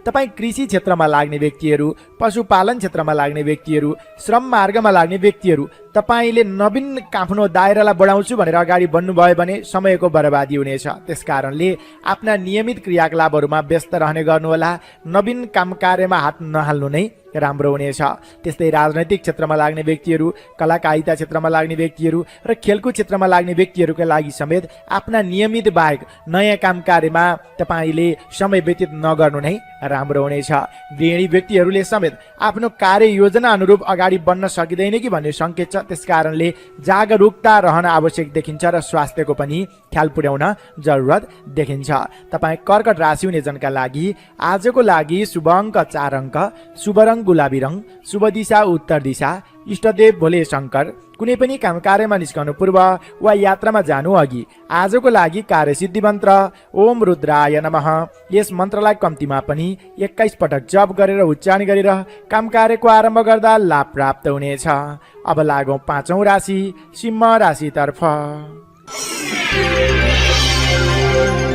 तपाईँ कृषि क्षेत्रमा लाग्ने व्यक्तिहरू, पशुपालन क्षेत्रमा लाग्ने व्यक्तिहरू, श्रम मार्गमा लाग्ने व्यक्तिहरू तपाईँले नवीन आफ्नो दायरालाई बढाउँछु भनेर अगाडि बढ्नुभयो भने समयको बर्बादी हुनेछ। त्यस कारणले आफ्ना नियमित क्रियाकलापहरूमा व्यस्त रहने गर्नुहोला। नवीन काम कार्यमा हात नहाल्नु नै राम्रो हुनेछ। त्यस्तै राजनैतिक क्षेत्रमा लाग्ने व्यक्तिहरू, कलाकारिता क्षेत्रमा लाग्ने व्यक्तिहरू र खेलकुद क्षेत्रमा लाग्ने व्यक्तिहरूका लागि समेत आफ्ना नियमित बाहेक नयाँ काम कार्यमा तपाईँले समय व्यतीत नगर्नु नै राम्रो हुनेछ। गृहिणी व्यक्तिहरूले समेत आफ्नो कार्य योजना अनुरूप अगाडि बढ्न सकिँदैन कि भन्ने सङ्केत छ। त्यस कारणले जागरुकता रहन आवश्यक देखिन्छ र स्वास्थ्यको पनि ख्याल पुर्याउन जरुरत देखिन्छ। तपाईँ कर्कट राशि हुने जनका लागि आजको लागि शुभ अङ्क 4 अङ्क, शुभ रङ गुलाबी रङ, शुभ दिशा उत्तर दिशा, इष्टदेव भोले शङ्कर। कुनै पनि काम कार्यमा निस्कनु पूर्व वा यात्रामा जानु अघि आजको लागि कार्यसिद्धि मन्त्र ओम रुद्राय नमः, यस मन्त्रलाई कम्तीमा पनि 21 पटक जप गरेर उच्चारण गरेर काम कार्यको आरम्भ गर्दा लाभ प्राप्त हुनेछ। अब लागौँ 5औं राशि सिंह राशितर्फ।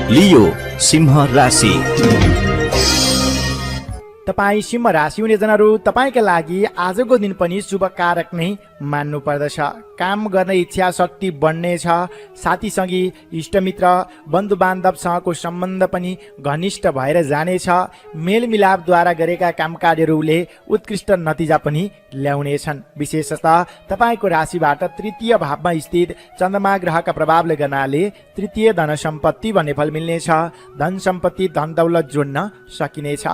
लियो सिंह राशि। तपाईँ सिंह राशि हुने जनहरू तपाईँका लागि आजको दिन पनि शुभकारक नै मान्नु पर्दछ। काम गर्ने इच्छा शक्ति बढ्नेछ। साथीसँगी, इष्टमित्र, बन्धु बान्धवसँगको सम्बन्ध पनि घनिष्ठ भएर जानेछ। मेलमिलापद्वारा गरेका काम कार्यहरूले उत्कृष्ट नतिजा पनि ल्याउनेछन्। विशेषतः तपाईँको राशिबाट तृतीय भावमा स्थित चन्द्रमा ग्रहका प्रभावले गर्नाले तृतीय धन सम्पत्ति भन्ने फल मिल्नेछ। धन सम्पत्ति, धन दौलत जोड्न सकिनेछ।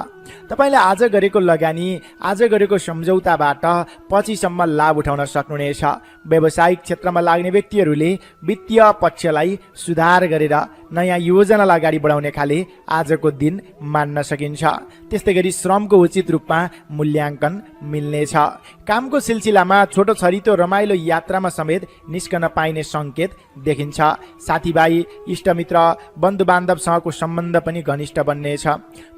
तपाईँले आज गरेको लगानी, आज गरेको सम्झौताबाट पछिसम्म लाभ उठाउन सक्नुहुनेछ। व्यावसायिक क्षेत्रमा लाग्ने व्यक्तिहरूले वित्तीय पक्षलाई सुधार गरेर नयाँ योजनालाई अगाडि बढाउने खाले आजको दिन मान्न सकिन्छ। त्यस्तै गरी श्रमको उचित रूपमा मूल्याङ्कन मिल्नेछ। कामको सिलसिलामा छोटो छरितो रमाइलो यात्रामा समेत निस्कन पाइने सङ्केत देखिन्छ। साथीभाइ, इष्टमित्र, बन्धु बान्धवसँगको सम्बन्ध पनि घनिष्ठ बन्नेछ।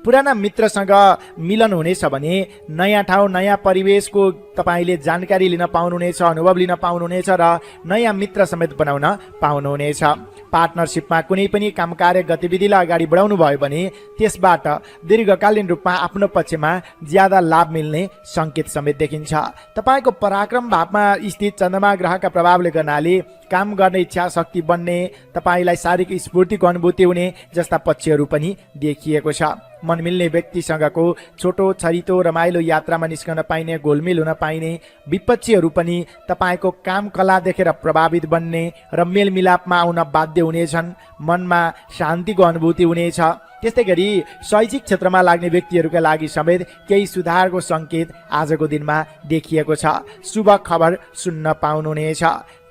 पुराना मित्रसँग मिलन हुनेछ भने नयाँ ठाउँ, नयाँ परिवेशको तपाईँले जानकारी लिन पाउनुहुनेछ, अनुभव लिन पाउनुहुनेछ र नयाँ मित्र समेत बनाउन पाउनुहुनेछ। पार्टनरसिपमा कुनै पनि काम कार्य गतिविधिलाई अगाडि बढाउनु भयो भने त्यसबाट दीर्घकालीन रूपमा आफ्नो पक्षमा ज्यादा लाभ मिल्ने सङ्केत समेत देखिन्छ। तपाईँको पराक्रम भावमा स्थित चन्द्रमा ग्रहका प्रभावले गर्नाले काम गर्ने इच्छा शक्ति बन्ने, तपाईँलाई शारीरिक स्फूर्तिको अनुभूति हुने जस्ता पक्षहरू पनि देखिएको छ। मन मिल्ने व्यक्तिसँगको छोटो छरितो रमाइलो यात्रामा निस्कन पाइने, घुलमिल हुन पाइने, विपक्षीहरू पनि तपाईँको काम कला देखेर प्रभावित बन्ने र मेलमिलापमा आउन बाध्य हुनेछन्। मनमा शान्तिको अनुभूति हुनेछ। त्यस्तै गरी शैक्षिक क्षेत्रमा लाग्ने व्यक्तिहरूका लागि समेत केही सुधारको सङ्केत आजको दिनमा देखिएको छ। शुभ खबर सुन्न पाउनुहुनेछ।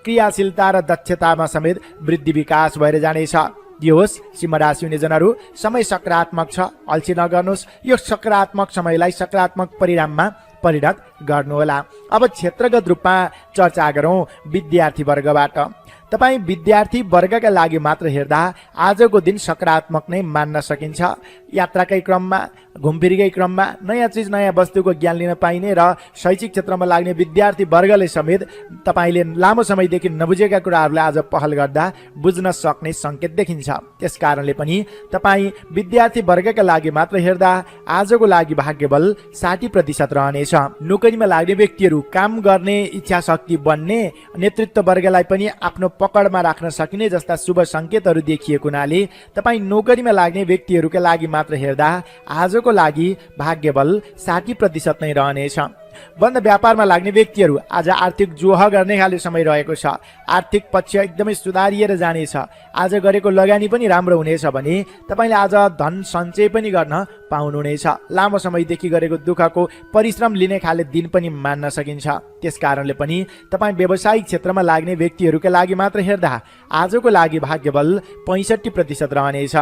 क्रियाशीलता र दक्षतामा समेत वृद्धि विकास भएर जानेछ। यो होस् सिंह राशि हुने जनहरू, समय सकारात्मक छ, अल्छी नगर्नुहोस्। यो सकारात्मक समयलाई सकारात्मक परिणाममा परिणत गर्नुहोला। अब क्षेत्रगत रूपमा चर्चा गरौँ विद्यार्थी वर्गबाट। तपाईँ विद्यार्थी वर्गका लागि मात्र हेर्दा आजको दिन सकारात्मक नै मान्न सकिन्छ। यात्राकै क्रममा, घुमफिरकै क्रममा नयाँ चिज नयाँ वस्तुको ज्ञान लिन पाइने र शैक्षिक क्षेत्रमा लाग्ने विद्यार्थी वर्गले समेत तपाईँले लामो समयदेखि नबुझेका कुराहरूलाई आज पहल गर्दा बुझ्न सक्ने सङ्केत देखिन्छ। त्यस कारणले पनि तपाईँ विद्यार्थी वर्गका लागि मात्र हेर्दा आजको लागि भाग्यबल 60% रहनेछ। नोकरीमा लाग्ने व्यक्तिहरू काम गर्ने इच्छा शक्ति बन्ने, नेतृत्व वर्गलाई पनि आफ्नो पकडमा राख्न सकिने जस्ता शुभ सङ्केतहरू देखिएको हुनाले तपाईँ नोकरीमा लाग्ने व्यक्तिहरूका लागि मात्र हेर्दा आजको लागि भाग्यबल 60% नै रहनेछ। बन्द व्यापारमा लाग्ने व्यक्तिहरू आज आर्थिक जोह गर्ने खाले समय रहेको छ। आर्थिक पक्ष एकदमै सुधारिएर जानेछ। आज गरेको लगानी पनि राम्रो हुनेछ भने तपाईँले आज धन सञ्चय पनि गर्न पाउनुहुनेछ। लामो समयदेखि गरेको दुःखको परिश्रम लिने खाले दिन पनि मान्न सकिन्छ। त्यस कारणले पनि तपाईँ व्यावसायिक क्षेत्रमा लाग्ने व्यक्तिहरूका लागि मात्र हेर्दा आजको लागि भाग्यबल 65% रहनेछ।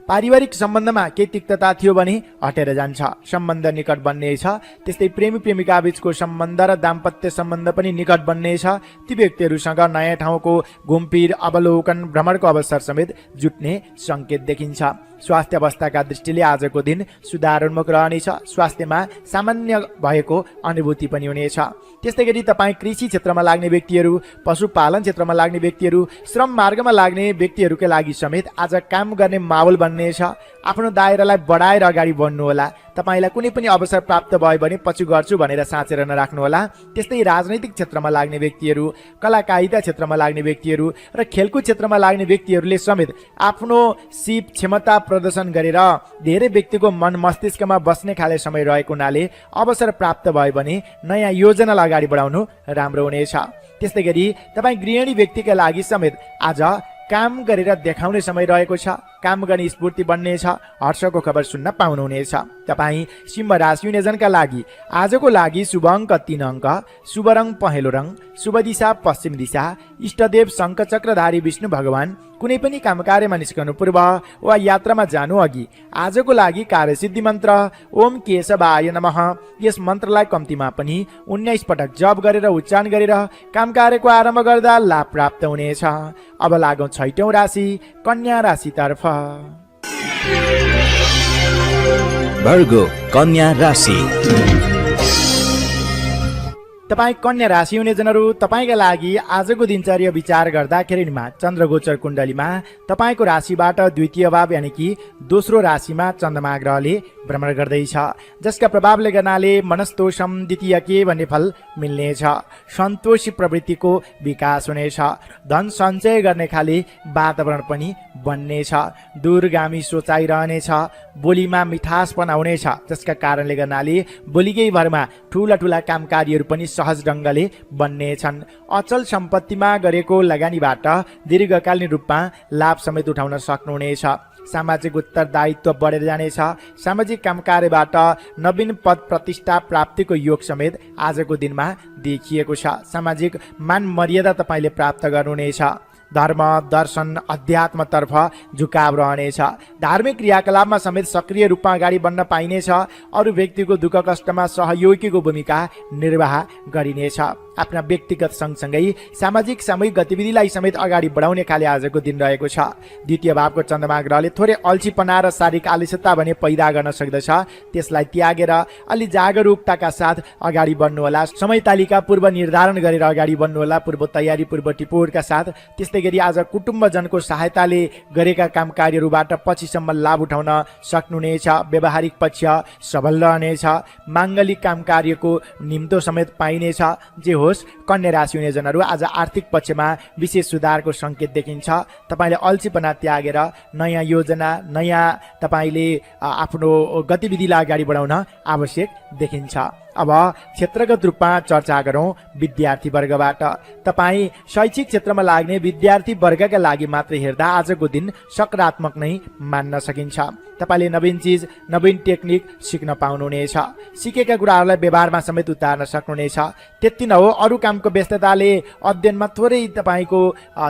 पारिवारिक सम्बन्धमा केही तिक्तता थियो भने हटेर जान्छ, सम्बन्ध निकट बन्नेछ। त्यस्तै प्रेमी प्रेमिका बीचको सम्बन्ध र दाम्पत्य सम्बन्ध पनि निकट बन्नेछ। ती व्यक्तिहरूसँग नयाँ ठाउँको घुमफिर, अवलोकन, भ्रमणको अवसर समेत जुट्ने सङ्केत देखिन्छ। स्वास्थ्य अवस्थाका दृष्टिले आजको दिन सुधारोन्मुख रहनेछ। स्वास्थ्यमा सामान्य भएको अनुभूति पनि हुनेछ। त्यस्तै गरी तपाईँ कृषि क्षेत्रमा लाग्ने व्यक्तिहरू, पशुपालन क्षेत्रमा लाग्ने व्यक्तिहरू, श्रम मार्गमा लाग्ने व्यक्तिहरूका लागि समेत आज काम गर्ने माहौल बन्नेछ। आफ्नो दायरालाई बढाएर अगाडि बढ्नुहोला। तपाईँलाई कुनै पनि अवसर प्राप्त भयो भने पछि गर्छु भनेर साँचेर नराख्नुहोला। त्यस्तै राजनैतिक क्षेत्रमा लाग्ने व्यक्तिहरू, कलाकारिता क्षेत्रमा लाग्ने व्यक्तिहरू र खेलकुद क्षेत्रमा लाग्ने व्यक्तिहरूले समेत आफ्नो सिप क्षमता प्रदर्शन गरेर धेरै व्यक्तिको मन मस्तिष्कमा बस्ने खाले समय रहेको हुनाले अवसर प्राप्त भयो भने नयाँ योजनालाई अगाडि बढाउनु राम्रो हुनेछ। त्यस्तै गरी तपाईँ गृहिणी व्यक्तिका लागि समेत आज काम गरेर देखाउने समय रहेको छ। काम गर्ने स्फूर्ति बन्नेछ। हर्षको खबर सुन्न पाउनुहुनेछ। तपाईँ सिंह राशि हुने जनका लागि आजको लागि शुभ अङ्क 3 अङ्क, शुभ रङ पहेँलो रङ, शुभ दिशा पश्चिम दिशा, इष्टदेव शङ्खचक्रधारी विष्णु भगवान। कुनै पनि काम कार्यमा निस्कनु पूर्व वा यात्रामा जानु अघि आजको लागि कार्यसिद्धि मन्त्र ओम केशवाय नमः, यस मन्त्रलाई कम्तीमा पनि 19 पटक जप गरेर उच्चारण गरेर काम कार्यको आरम्भ गर्दा लाभ प्राप्त हुनेछ। अब लागौँ 6औं राशि कन्या राशितर्फ। वर्गो कन्या राशि। तपाईँ कन्या राशि हुने जनहरू, तपाईँका लागि आजको दिनचर्या विचार गर्दाखेरिमा चन्द्रगोचर कुण्डलीमा तपाईँको राशिबाट द्वितीय भाव यानि कि दोस्रो राशिमा चन्द्रमा ग्रहले भ्रमण गर्दैछ, जसका प्रभावले गर्नाले मनस्तोषम द्वितीय के भन्ने फल मिल्नेछ। सन्तोषी प्रवृत्तिको विकास हुनेछ। धन सञ्चय गर्ने खाले वातावरण पनि बन्नेछ। दूरगामी सोचाइ रहनेछ। बोलीमा मिठासपन आउनेछ, जसका कारणले गर्नाले बोलीकै भरमा ठुला ठुला काम कार्यहरू पनि सहज ढङ्गले बन्नेछन्। अचल सम्पत्तिमा गरेको लगानीबाट दीर्घकालीन रूपमा लाभ समेत उठाउन सक्नुहुनेछ। सामाजिक उत्तरदायित्व बढेर जानेछ। सामाजिक काम कार्यबाट नवीन पद प्रतिष्ठा प्राप्तिको योग समेत आजको दिनमा देखिएको छ। सामाजिक मान मर्यादा तपाईँले प्राप्त गर्नुहुनेछ। धर्म दर्शन अध्यात्मतर्फ झुकाव रहनेछ। धार्मिक क्रियाकलापमा समेत सक्रिय रूपमा अगाडि बढ्न पाइनेछ। अरू व्यक्तिको दुःख कष्टमा सहयोगीको भूमिका निर्वाह गरिनेछ। आफ्ना व्यक्तिगत सँगसँगै सामाजिक सामूहिक गतिविधिलाई समेत अगाडि बढाउने खाले आजको दिन रहेको छ। द्वितीय भावको चन्द्रमा ग्रहले थोरै अल्छीपना र शारीरिक आलस्यता भने पैदा गर्न सक्दछ। त्यसलाई त्यागेर अलि जागरुकताका साथ अगाडि बढ्नुहोला। समय तालिका पूर्व निर्धारण गरेर अगाडि बढ्नुहोला, पूर्व तयारी पूर्व टिपोटका साथ। त्यस्तै गरी आज कुटुम्बजनको सहायताले गरेका काम कार्यहरूबाट पछिसम्म लाभ उठाउन सक्नुहुनेछ। व्यावहारिक पक्ष सबल रहनेछ। माङ्गलिक काम कार्यको निम्तो समेत पाइनेछ। जे होस्, कन्या राशि हुने जनहरू आज आर्थिक पक्षमा विशेष सुधारको सङ्केत देखिन्छ। तपाईँले अल्छीपना त्यागेर नयाँ योजना नयाँ तपाईँले आफ्नो गतिविधिलाई अगाडि बढाउन आवश्यक देखिन्छ। अब क्षेत्रगत रूपमा चर्चा गरौँ विद्यार्थी वर्गबाट। तपाईँ शैक्षिक क्षेत्रमा लाग्ने विद्यार्थी वर्गका लागि मात्र हेर्दा आजको दिन सकारात्मक नै मान्न सकिन्छ। तपाईँले नवीन चिज नवीन टेक्निक सिक्न पाउनुहुनेछ। सिकेका कुराहरूलाई व्यवहारमा समेत उतार्न सक्नुहुनेछ। त्यति नहो, अरू कामको व्यस्तताले अध्ययनमा थोरै तपाईँको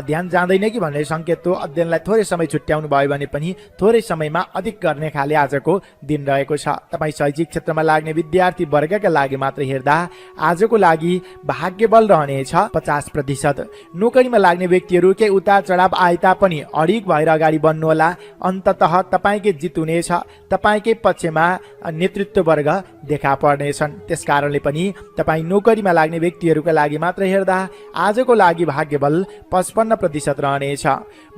ध्यान जाँदैन कि भन्ने सङ्केत हो। अध्ययनलाई थोरै समय छुट्याउनु भयो भने पनि थोरै समयमा अधिक गर्ने खाले आजको दिन रहेको छ। तपाईँ शैक्षिक क्षेत्रमा लाग्ने विद्यार्थी वर्गका लागि मात्र हेर्दा आजको लागि भाग्यबल रहनेछ 50%। नोकरीमा लाग्ने व्यक्तिहरू केही उतार चढाव आए तापनि अडिग भएर अगाडि बढ्नुहोला। अन्ततः तपाईँकै जित हुनेछ। तपाईँकै पक्षमा नेतृत्व वर्ग देखा पर्नेछन्। त्यसकारणले पनि तपाईँ नोकरीमा लाग्ने व्यक्तिहरूका लागि मात्र हेर्दा आजको लागि भाग्यबल 55% रहनेछ।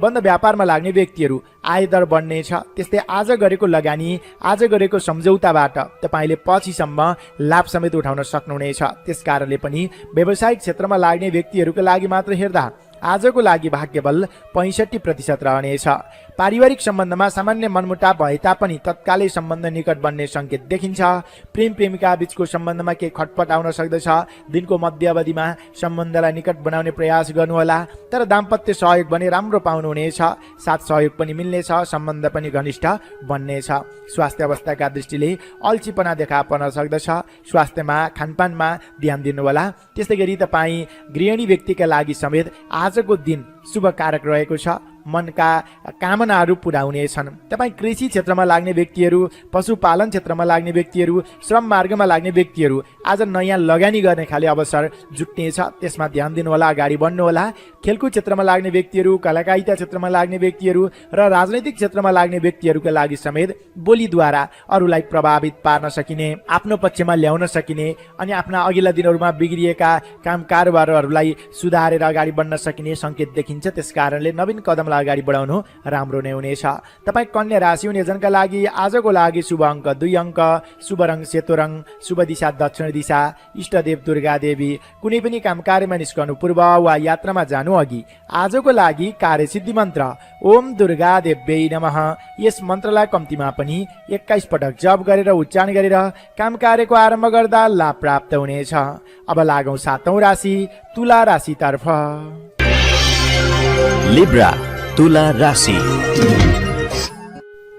बन्द व्यापारमा लाग्ने व्यक्तिहरू आयदर बढ्नेछ। त्यस्तै आज गरेको लगानी आज गरेको सम्झौताबाट तपाईँले पछिसम्म लाभ समेत उठाउन सक्नुहुनेछ। त्यसकारणले पनि व्यावसायिक क्षेत्रमा लाग्ने व्यक्तिहरूका लागि मात्र हेर्दा आजको लागि भाग्यबल 65% रहनेछ। पारिवारिक सम्बन्धमा सामान्य मनमुटाव भए तापनि तत्कालै सम्बन्ध निकट बन्ने सङ्केत देखिन्छ। प्रेम प्रेमिका बीचको सम्बन्धमा केही खटपट आउन सक्दछ। दिनको मध्य अवधिमा सम्बन्धलाई निकट बनाउने प्रयास गर्नुहोला। तर दाम्पत्य सहयोग भने राम्रो पाउनुहुनेछ। साथ सहयोग पनि मिल्नेछ। सम्बन्ध पनि घनिष्ठ बन्नेछ। स्वास्थ्य अवस्थाका दृष्टिले अल्छीपना देखा पर्न सक्दछ। स्वास्थ्यमा खानपानमा ध्यान दिनुहोला। त्यस्तै गरी तपाईँ गृहिणी व्यक्तिका लागि समेत आजको दिन शुभकारक रहेको छ। मनका कामनाहरू पुरा हुनेछन्। तपाईँ कृषि क्षेत्रमा लाग्ने व्यक्तिहरू, पशुपालन क्षेत्रमा लाग्ने व्यक्तिहरू, श्रम मार्गमा लाग्ने व्यक्तिहरू आज नयाँ लगानी गर्ने खाले अवसर जुट्नेछ। त्यसमा ध्यान दिनुहोला, अगाडि बढ्नुहोला। खेलकुद क्षेत्रमा लाग्ने व्यक्तिहरू, कलाकारिता क्षेत्रमा लाग्ने व्यक्तिहरू र राजनैतिक क्षेत्रमा लाग्ने व्यक्तिहरूका लागि समेत बोलीद्वारा अरूलाई प्रभावित पार्न सकिने, आफ्नो पक्षमा ल्याउन सकिने अनि आफ्ना अघिल्ला दिनहरूमा बिग्रिएका काम कारोबारहरूलाई सुधारेर अगाडि बढ्न सकिने सङ्केत देखिन्छ। त्यसकारणले नवीन कदमलाई अगाडि बढाउनु राम्रो नै हुनेछ। तपाईँ कन्या राशि हुने जनका लागि आजको लागि शुभ अङ्क 2 अङ्क, शुभ रङ सेतो रङ, शुभ दिशा दक्षिण दिशा, इष्टदेव दुर्गा देवी। कुनै पनि काम कार्यमा निस्कनु पूर्व वा यात्रामा जानु अघि आजको लागि कार्यसिद्धि मन्त्र ओम दुर्गा देव्यै नमः यस मन्त्रलाई कम्तीमा पनि 21 पटक जप गरेर उच्चारण गरेर काम कार्यको आरम्भ गर्दा लाभ प्राप्त हुनेछ। अब लागौँ 7औं राशि तुला राशितर्फ। लिब्रा तुला राशि।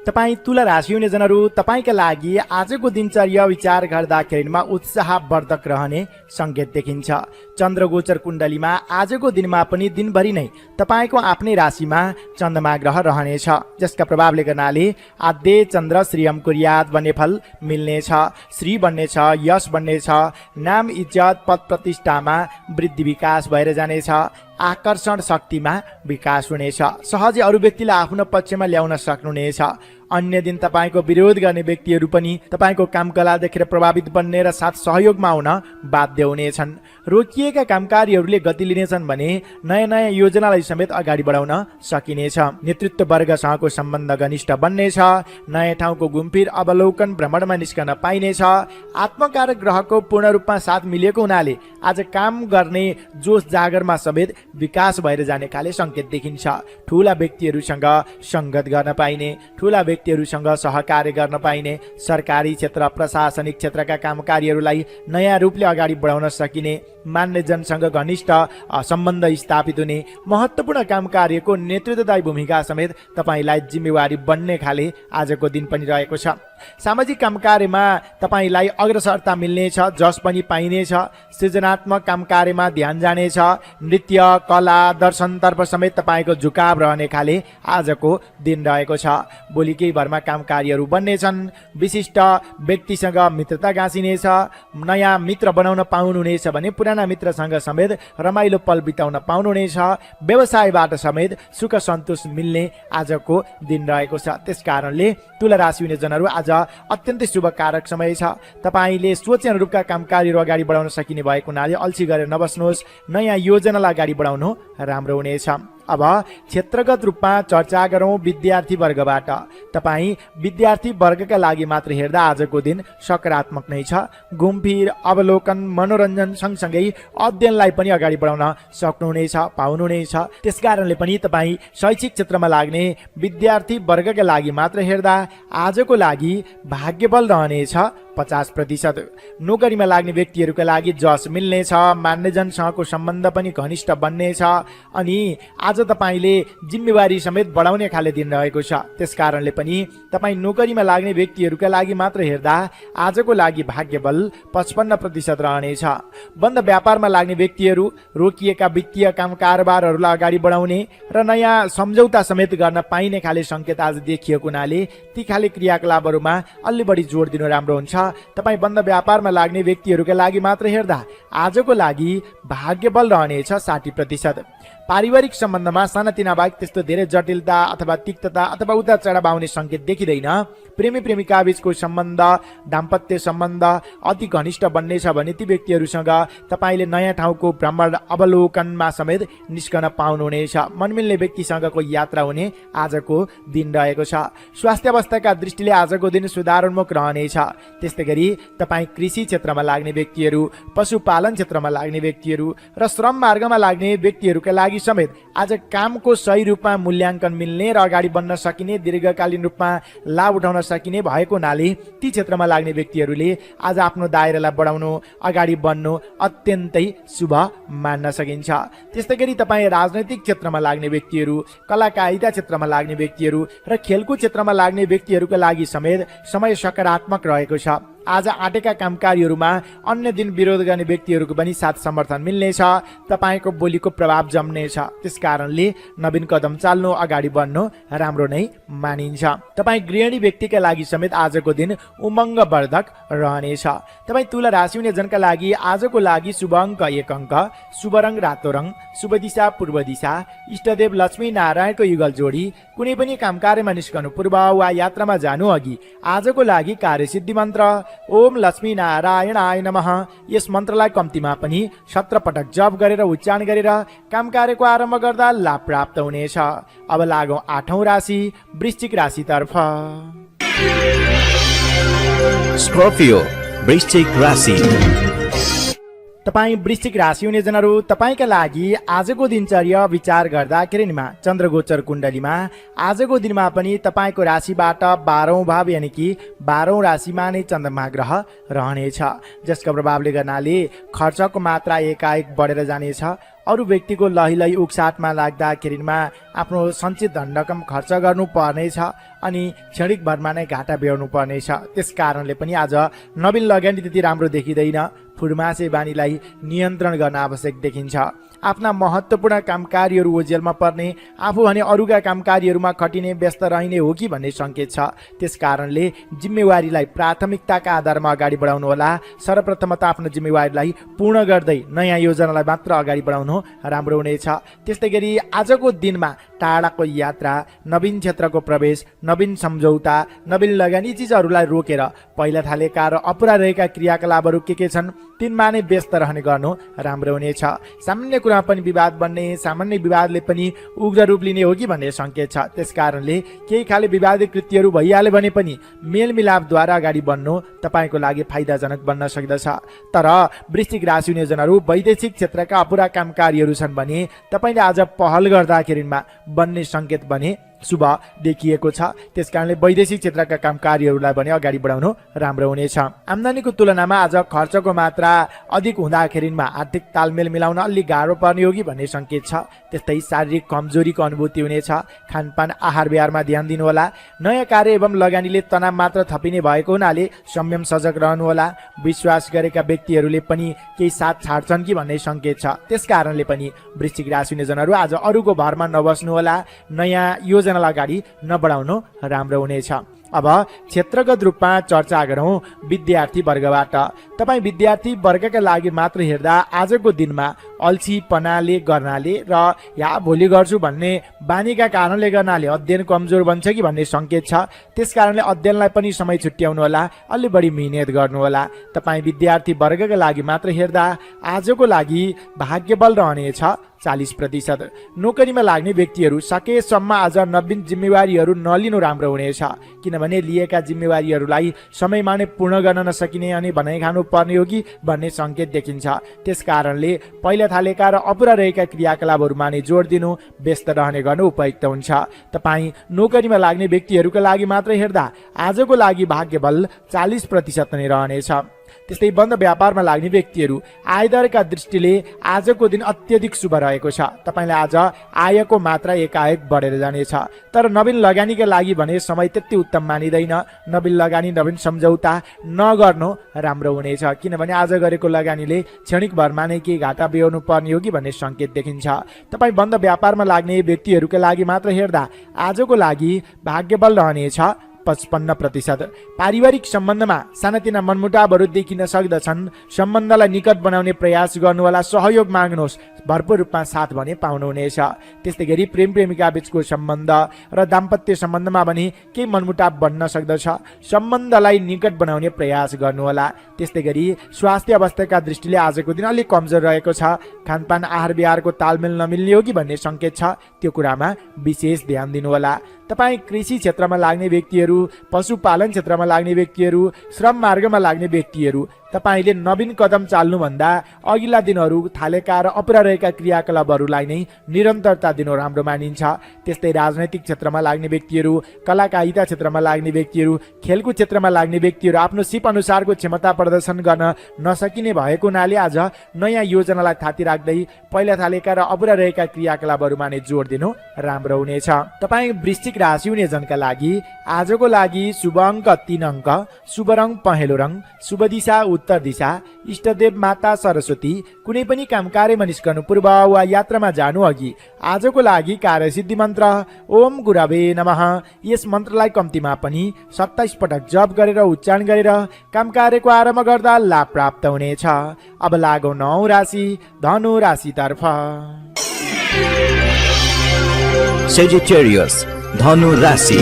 तपाईँ तुला राशि हुने जनहरू तपाईँका लागि आजको दिनचर्या विचार गर्दाखेरिमा उत्साहवर्धक रहने सङ्केत देखिन्छ। चन्द्रगोचर कुण्डलीमा आजको दिनमा पनि दिनभरि नै तपाईँको आफ्नै राशिमा चन्द्रमा ग्रह रहनेछ, जसका प्रभावले गर्नाले आद्य चन्द्र श्रीयम कुर्यात भन्ने फल मिल्नेछ। श्री बन्नेछ, यश बन्नेछ, नाम इज्जत पद प्रतिष्ठामा वृद्धि विकास भएर जानेछ। आकर्षण शक्तिमा विकास हुनेछ। सहजै अरू व्यक्तिलाई आफ्नो पक्षमा ल्याउन सक्नुहुनेछ। अन्य दिन तपाईँको विरोध गर्ने व्यक्तिहरू पनि तपाईँको कामकला देखेर प्रभावित बन्ने र साथ सहयोगमा आउन बाध्य हुनेछन्। रोकिएका कामकारीहरूले गति लिनेछन् भने नयाँ नयाँ योजनालाई समेत अगाडि बढाउन सकिनेछ। नेतृत्व वर्गसँगको सम्बन्ध घनिष्ठ बन्नेछ। नयाँ ठाउँको घुमफिर अवलोकन भ्रमणमा निस्कन पाइनेछ। आत्मकारक ग्रहको पूर्ण रूपमा साथ मिलेको हुनाले आज काम गर्ने जोस जागरमा समेत विकास भएर जाने खाले सङ्केत देखिन्छ। ठुला व्यक्तिहरूसँग सङ्गत गर्न पाइने, ठुला व्यक्तिहरूसँग सहकार्य गर्न पाइने, सरकारी क्षेत्र प्रशासनिक क्षेत्रका कामकार्यहरूलाई नयाँ रूपले अगाडि बढाउन सकिने, मान्यजनसँग घनिष्ठ सम्बन्ध स्थापित हुने, महत्त्वपूर्ण कामकार्यको नेतृत्वदायी भूमिका समेत तपाईँलाई जिम्मेवारी बन्ने खाले आजको दिन पनि रहेको छ। सामाजिक कामकार्यमा तपाईँलाई अग्रसरता मिल्नेछ, जस पनि पाइनेछ। सृजनात्मक कामकार्यमा ध्यान जानेछ। नृत्य, कला, दर्शनतर्फ समेत तपाईँको झुकाव रहने खाले आजको दिन रहेको छ। भोलि केही भरमा कामकार्यहरू बन्नेछन्। विशिष्ट व्यक्तिसँग मित्रता गाँसिनेछ। नयाँ मित्र बनाउन पाउनुहुनेछ भने पुराना मित्रसँग समेत रमाइलो पल बिताउन पाउनुहुनेछ। व्यवसायबाट समेत सुख सन्तोष मिल्ने आजको दिन रहेको छ। त्यस कारणले तुला राशि हुने जनहरू आज अत्यन्तै शुभकारक समय छ। तपाईँले सोचे अनुरूपका कामकार्यहरू अगाडि बढाउन सकिने भएको हुनाले अल्छी गरेर नबस्नुहोस्। नयाँ योजनालाई अगाडि बढाउनु राम्रो हुनेछ। अब क्षेत्रगत रूपमा चर्चा गरौँ विद्यार्थी वर्गबाट। तपाईँ विद्यार्थी वर्गका लागि मात्र हेर्दा आजको दिन सकारात्मक नै छ। घुमफिर, अवलोकन, मनोरञ्जन सँगसँगै अध्ययनलाई पनि अगाडि बढाउन सक्नुहुनेछ, पाउनुहुनेछ। त्यसकारणले पनि तपाईँ शैक्षिक क्षेत्रमा लाग्ने विद्यार्थी वर्गका लागि मात्र हेर्दा आजको लागि भाग्यबल रहनेछ 50%। नोकरीमा लाग्ने व्यक्तिहरूका लागि जस मिल्नेछ। मान्यजनसँगको सम्बन्ध पनि घनिष्ठ बन्नेछ। अनि आज तपाईँले जिम्मेवारी समेत बढाउने खाले दिन रहेको छ। त्यसकारणले पनि तपाईँ नोकरीमा लाग्ने व्यक्तिहरूका लागि मात्र हेर्दा आजको लागि भाग्यबल 55% रहनेछ। बन्द व्यापारमा लाग्ने व्यक्तिहरू रोकिएका वित्तीय काम कारोबारहरूलाई अगाडि बढाउने र नयाँ सम्झौता समेत गर्न पाइने खाले सङ्केत आज देखिएको हुनाले ती खाले क्रियाकलापहरूमा अलि बढी जोड दिनु राम्रो हुन्छ। तपाईँ बन्द व्यापारमा लाग्ने व्यक्तिहरूका लागि मात्र हेर्दा आजको लागि भाग्यबल रहनेछ 60%। पारिवारिक सम्बन्धमा सानातिना बाहेक त्यस्तो धेरै जटिलता अथवा तिक्तता अथवा उतार चढाव आउने सङ्केत देखिँदैन। प्रेमी प्रेमिका बीचको सम्बन्ध, दाम्पत्य सम्बन्ध अति घनिष्ठ बन्नेछ भने ती व्यक्तिहरूसँग तपाईँले नयाँ ठाउँको भ्रमण अवलोकनमा समेत निस्कन पाउनुहुनेछ। मनमिल्ने व्यक्तिसँगको यात्रा हुने आजको दिन रहेको छ। स्वास्थ्य अवस्थाका दृष्टिले आजको दिन सुधारोन्मुख रहनेछ। त्यस्तै गरी तपाईँ कृषि क्षेत्रमा लाग्ने व्यक्तिहरू, पशुपालन क्षेत्रमा लाग्ने व्यक्तिहरू र श्रम मार्गमा लाग्ने व्यक्तिहरूका लागि समेत आज कामको सही रूपमा मूल्याङ्कन मिल्ने र अगाडि बढ्न सकिने, दीर्घकालीन रूपमा लाभ उठाउन सकिने भएको हुनाले ती क्षेत्रमा लाग्ने व्यक्तिहरूले आज आफ्नो दायरालाई बढाउनु, अगाडि बढ्नु अत्यन्तै शुभ मान्न सकिन्छ। त्यस्तै गरी तपाईँ राजनैतिक क्षेत्रमा लाग्ने व्यक्तिहरू, कलाकारिता क्षेत्रमा लाग्ने व्यक्तिहरू र खेलकुद क्षेत्रमा लाग्ने व्यक्तिहरूका लागि समेत समय सकारात्मक रहेको छ। आज आँटेका कामकार्यहरूमा अन्य दिन विरोध गर्ने व्यक्तिहरूको पनि साथ समर्थन मिल्नेछ। तपाईँको बोलीको प्रभाव जम्नेछ। त्यसकारणले नवीन कदम चाल्नु, अगाडि बढ्नु राम्रो नै मानिन्छ। तपाईँ गृहिणी व्यक्तिका लागि समेत आजको दिन उमङ्गवर्धक रहनेछ। तपाईँ तुला राशि हुने जनका लागि आजको लागि शुभ अङ्क 1 अङ्क, शुभ रङ रातो रङ, शुभ दिशा पूर्व दिशा, इष्टदेव लक्ष्मी नारायणको युगल जोडी। कुनै पनि कामकार्यमा निस्कनु पूर्व वा यात्रामा जानु अघि आजको लागि कार्यसिद्धि मन्त्र ओम लक्ष्मी नारायणाय नमः यस मन्त्रलाई कम्तीमा पनि 17 पटक जप गरेर उच्चारण गरेर काम कार्यको आरम्भ गर्दा लाभ प्राप्त हुनेछ। अब लागौँ 8औं राशि वृश्चिक राशितर्फ। स्कर्पियो वृश्चिक राशि। तपाईँ वृश्चिक राशि हुने जनहरू, तपाईँका लागि आजको दिनचर्या विचार गर्दाखेरिमा चन्द्रगोचर कुण्डलीमा आजको दिनमा पनि तपाईँको राशिबाट 12औं भाव यानि कि 12औं राशिमा नै चन्द्रमा ग्रह रहनेछ, जसको प्रभावले गर्नाले खर्चको मात्रा एकाएक बढेर जानेछ। अरू व्यक्तिको लहिलही उक्साटमा लाग्दाखेरिमा आफ्नो सञ्चित धन रकम खर्च गर्नु पर्नेछ अनि क्षणिक भरमा नै घाटा बेहोर्नु पर्नेछ। त्यस कारणले पनि आज नवीन लगानी त्यति राम्रो देखिँदैन। फुडमासे बानीलाई नियन्त्रण गर्न आवश्यक देखिन्छ। आफ्ना महत्त्वपूर्ण कामकार्यहरू ओझेलमा पर्ने, आफू भने अरूका कामकार्यहरूमा खटिने, व्यस्त रहने हो कि भन्ने सङ्केत छ। त्यस कारणले जिम्मेवारीलाई प्राथमिकताका आधारमा अगाडि बढाउनु होला। सर्वप्रथम त आफ्नो जिम्मेवारीलाई पूर्ण गर्दै नयाँ योजनालाई मात्र अगाडि बढाउनु राम्रो हुनेछ। त्यस्तै गरी आजको दिनमा टाढाको यात्रा, नवीन क्षेत्रको प्रवेश, नवीन सम्झौता, नवीन लगानी चिजहरूलाई रोकेर पहिला थालेका र अपुरा रहेका क्रियाकलापहरू के छन् तिनमा नै व्यस्त रहने गर्नु राम्रो हुनेछ। सामान्य कुरामा पनि विवाद बन्ने, सामान्य विवादले पनि उग्र रूप लिने हो कि भन्ने सङ्केत छ। त्यस कारणले केही खाले विवादित कृत्यहरू भइहाल्यो भने पनि मेलमिलापद्वारा अगाडि बढ्नु तपाईँको लागि फाइदाजनक बन्न सक्दछ। तर वृश्चिक राशि हुने जनहरू वैदेशिक क्षेत्रका अपुरा कामकार्यहरू छन् भने तपाईँले आज पहल गर्दाखेरिमा बन्ने सङ्केत भने शुभ देखिएको छ। त्यसकारणले वैदेशिक क्षेत्रका कामकारीहरूलाई भने अगाडि बढाउनु राम्रो हुनेछ। आम्दानीको तुलनामा आज खर्चको मात्रा अधिक हुँदाखेरिमा आर्थिक तालमेल मिलाउन अलि गाह्रो पर्ने हो कि भन्ने सङ्केत छ। त्यस्तै शारीरिक कमजोरीको अनुभूति हुनेछ। खानपान आहार विहारमा ध्यान दिनुहोला। नयाँ कार्य एवं लगानीले तनाव मात्र थपिने भएको हुनाले संयम सजग रहनुहोला। विश्वास गरेका व्यक्तिहरूले पनि केही साथ छाड्छन् कि भन्ने सङ्केत छ। त्यसकारणले पनि वृश्चिक राशि हुने जनहरू आज अरूको भरमा नबस्नुहोला। नयाँ योजनालाई अगाडि नबढाउनु राम्रो हुनेछ। अब क्षेत्रगत रूपमा चर्चा गरौँ विद्यार्थी वर्गबाट। तपाईँ विद्यार्थी वर्गका लागि मात्र हेर्दा आजको दिनमा अल्छीपनाले गर्नाले र या भोलि गर्छु भन्ने बानीका कारणले गर्नाले अध्ययन कमजोर बन्छ कि भन्ने सङ्केत छ। त्यसकारणले अध्ययनलाई पनि समय छुट्याउनुहोला। अलि बढी मिहिनेत गर्नुहोला। तपाईँ विद्यार्थी वर्गका लागि मात्र हेर्दा आजको लागि भाग्यबल रहनेछ 40%। नोकरीमा लाग्ने व्यक्तिहरू सकेसम्म आज नवीन जिम्मेवारीहरू नलिनु राम्रो हुनेछ, किनभने लिएका जिम्मेवारीहरूलाई समयमा नै पूर्ण गर्न नसकिने अनि भनाइ खानु पर्ने हो कि भन्ने सङ्केत देखिन्छ। त्यसकारणले पहिला थालेका र अपुरा रहेका क्रियाकलापहरूमा नै जोड दिनु, व्यस्त रहने गर्नु उपयुक्त हुन्छ। तपाईँ नोकरीमा लाग्ने व्यक्तिहरूका लागि मात्र हेर्दा आजको लागि भाग्यबल 40% नै रहनेछ। त्यस्तै बन्द व्यापारमा लाग्ने व्यक्तिहरू आयदरका दृष्टिले आजको दिन अत्यधिक शुभ रहेको छ। तपाईँलाई आज आयको मात्रा एकाएक बढेर जानेछ। तर नवीन लगानीका लागि भने समय त्यति उत्तम मानिँदैन। नवीन लगानी नवीन सम्झौता नगर्नु राम्रो हुनेछ, किनभने आज गरेको लगानीले क्षणिक भरमा नै केही घाटा बेहोर्नु पर्ने हो कि भन्ने सङ्केत देखिन्छ। तपाईँ बन्द व्यापारमा लाग्ने व्यक्तिहरूका लागि मात्र हेर्दा आजको लागि भाग्यबल रहनेछ 55%। पारिवारिक सम्बन्धमा सानातिना मनमुटावहरू देखिन सक्दछन्। सम्बन्धलाई निकट बनाउने प्रयास गर्नुहोला। सहयोग माग्नुहोस्, भरपूर रूपमा साथ भने पाउनुहुनेछ। त्यस्तै गरी प्रेम प्रेमिका बीचको सम्बन्ध र दाम्पत्य सम्बन्धमा भने केही मनमुटाव बन्न सक्दछ। सम्बन्धलाई निकट बनाउने प्रयास गर्नुहोला। त्यस्तै गरी स्वास्थ्य अवस्थाका दृष्टिले आजको दिन अलिक कमजोर रहेको छ। खानपान आहार विहारको तालमेल नमिल्ने हो कि भन्ने सङ्केत छ। त्यो कुरामा विशेष ध्यान दिनुहोला। तपाईँ कृषि क्षेत्रमा लाग्ने व्यक्तिहरू, पशुपालन क्षेत्रमा लाग्ने व्यक्तिहरू, श्रम मार्गमा लाग्ने व्यक्तिहरू, तपाईँले नवीन कदम चाल्नुभन्दा अघिल्ला दिनहरू थालेका र अपुरा रहेका क्रियाकलापहरूलाई नै निरन्तरता दिनु राम्रो मानिन्छ। त्यस्तै राजनैतिक क्षेत्रमा लाग्ने व्यक्तिहरू, कलाकारिता क्षेत्रमा लाग्ने व्यक्तिहरू, खेलकुद क्षेत्रमा लाग्ने व्यक्तिहरू आफ्नो सिप अनुसारको क्षमता प्रदर्शन गर्न नसकिने भएको हुनाले आज नयाँ योजनालाई थाती राख्दै पहिला थालेका र अपुरा रहेका क्रियाकलापहरूमा नै जोड दिनु राम्रो हुनेछ। तपाईँ वृश्चिक राशि हुने जनका लागि आजको लागि शुभ अङ्क 3 अङ्क, शुभ रङ पहेँलो रङ, शुभ दिशा उत्तर दिशा, इष्टदेव माता सरस्वती। कुनै पनि काम कार्यमा निस्कनु पूर्व वा यात्रामा जानु अघि आजको लागि कार्यसिद्धि मन्त्र ओम गुरवे नमः। यस मन्त्रलाई कम्तीमा पनि 27 पटक जप गरेर उच्चारण गरेर काम कार्यको आरम्भ गर्दा लाभ प्राप्त हुनेछ। अब लागौ 9 राशि धनु राशितर्फ। Sagittarius, धनु राशि।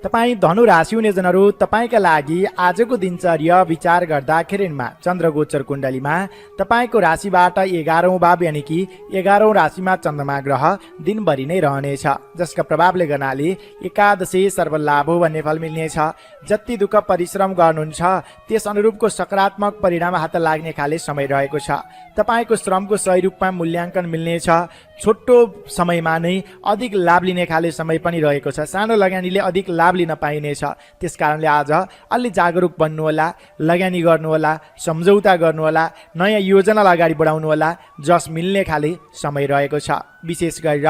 तपाईँ धनु राशि हुने जनहरू, तपाईँका लागि आजको दिनचर्या विचार गर्दाखेरिमा चन्द्रगोचर कुण्डलीमा तपाईँको राशिबाट 11औं भाव यानि कि 11औं राशिमा चन्द्रमा ग्रह दिनभरि नै रहनेछ, जसका प्रभावले गर्नाले एकादशी सर्वलाभ हो भन्ने फल मिल्नेछ। जति दुःख परिश्रम गर्नुहुन्छ त्यस अनुरूपको सकारात्मक परिणाम हात लाग्ने खाले समय रहेको छ। तपाईँको श्रमको सही रूपमा मूल्याङ्कन मिल्नेछ। छोटो समयमा नै अधिक लाभ लिने खाले समय पनि रहेको छ। सानो लगानीले अधिक लाभ लिन पाइनेछ। त्यसकारणले आज अलि जागरुक बन्नुहोला, लगानी गर्नुहोला, सम्झौता गर्नुहोला, नयाँ योजनालाई अगाडि बढाउनुहोला, जस मिल्ने खाले समय रहेको छ। विशेष गरेर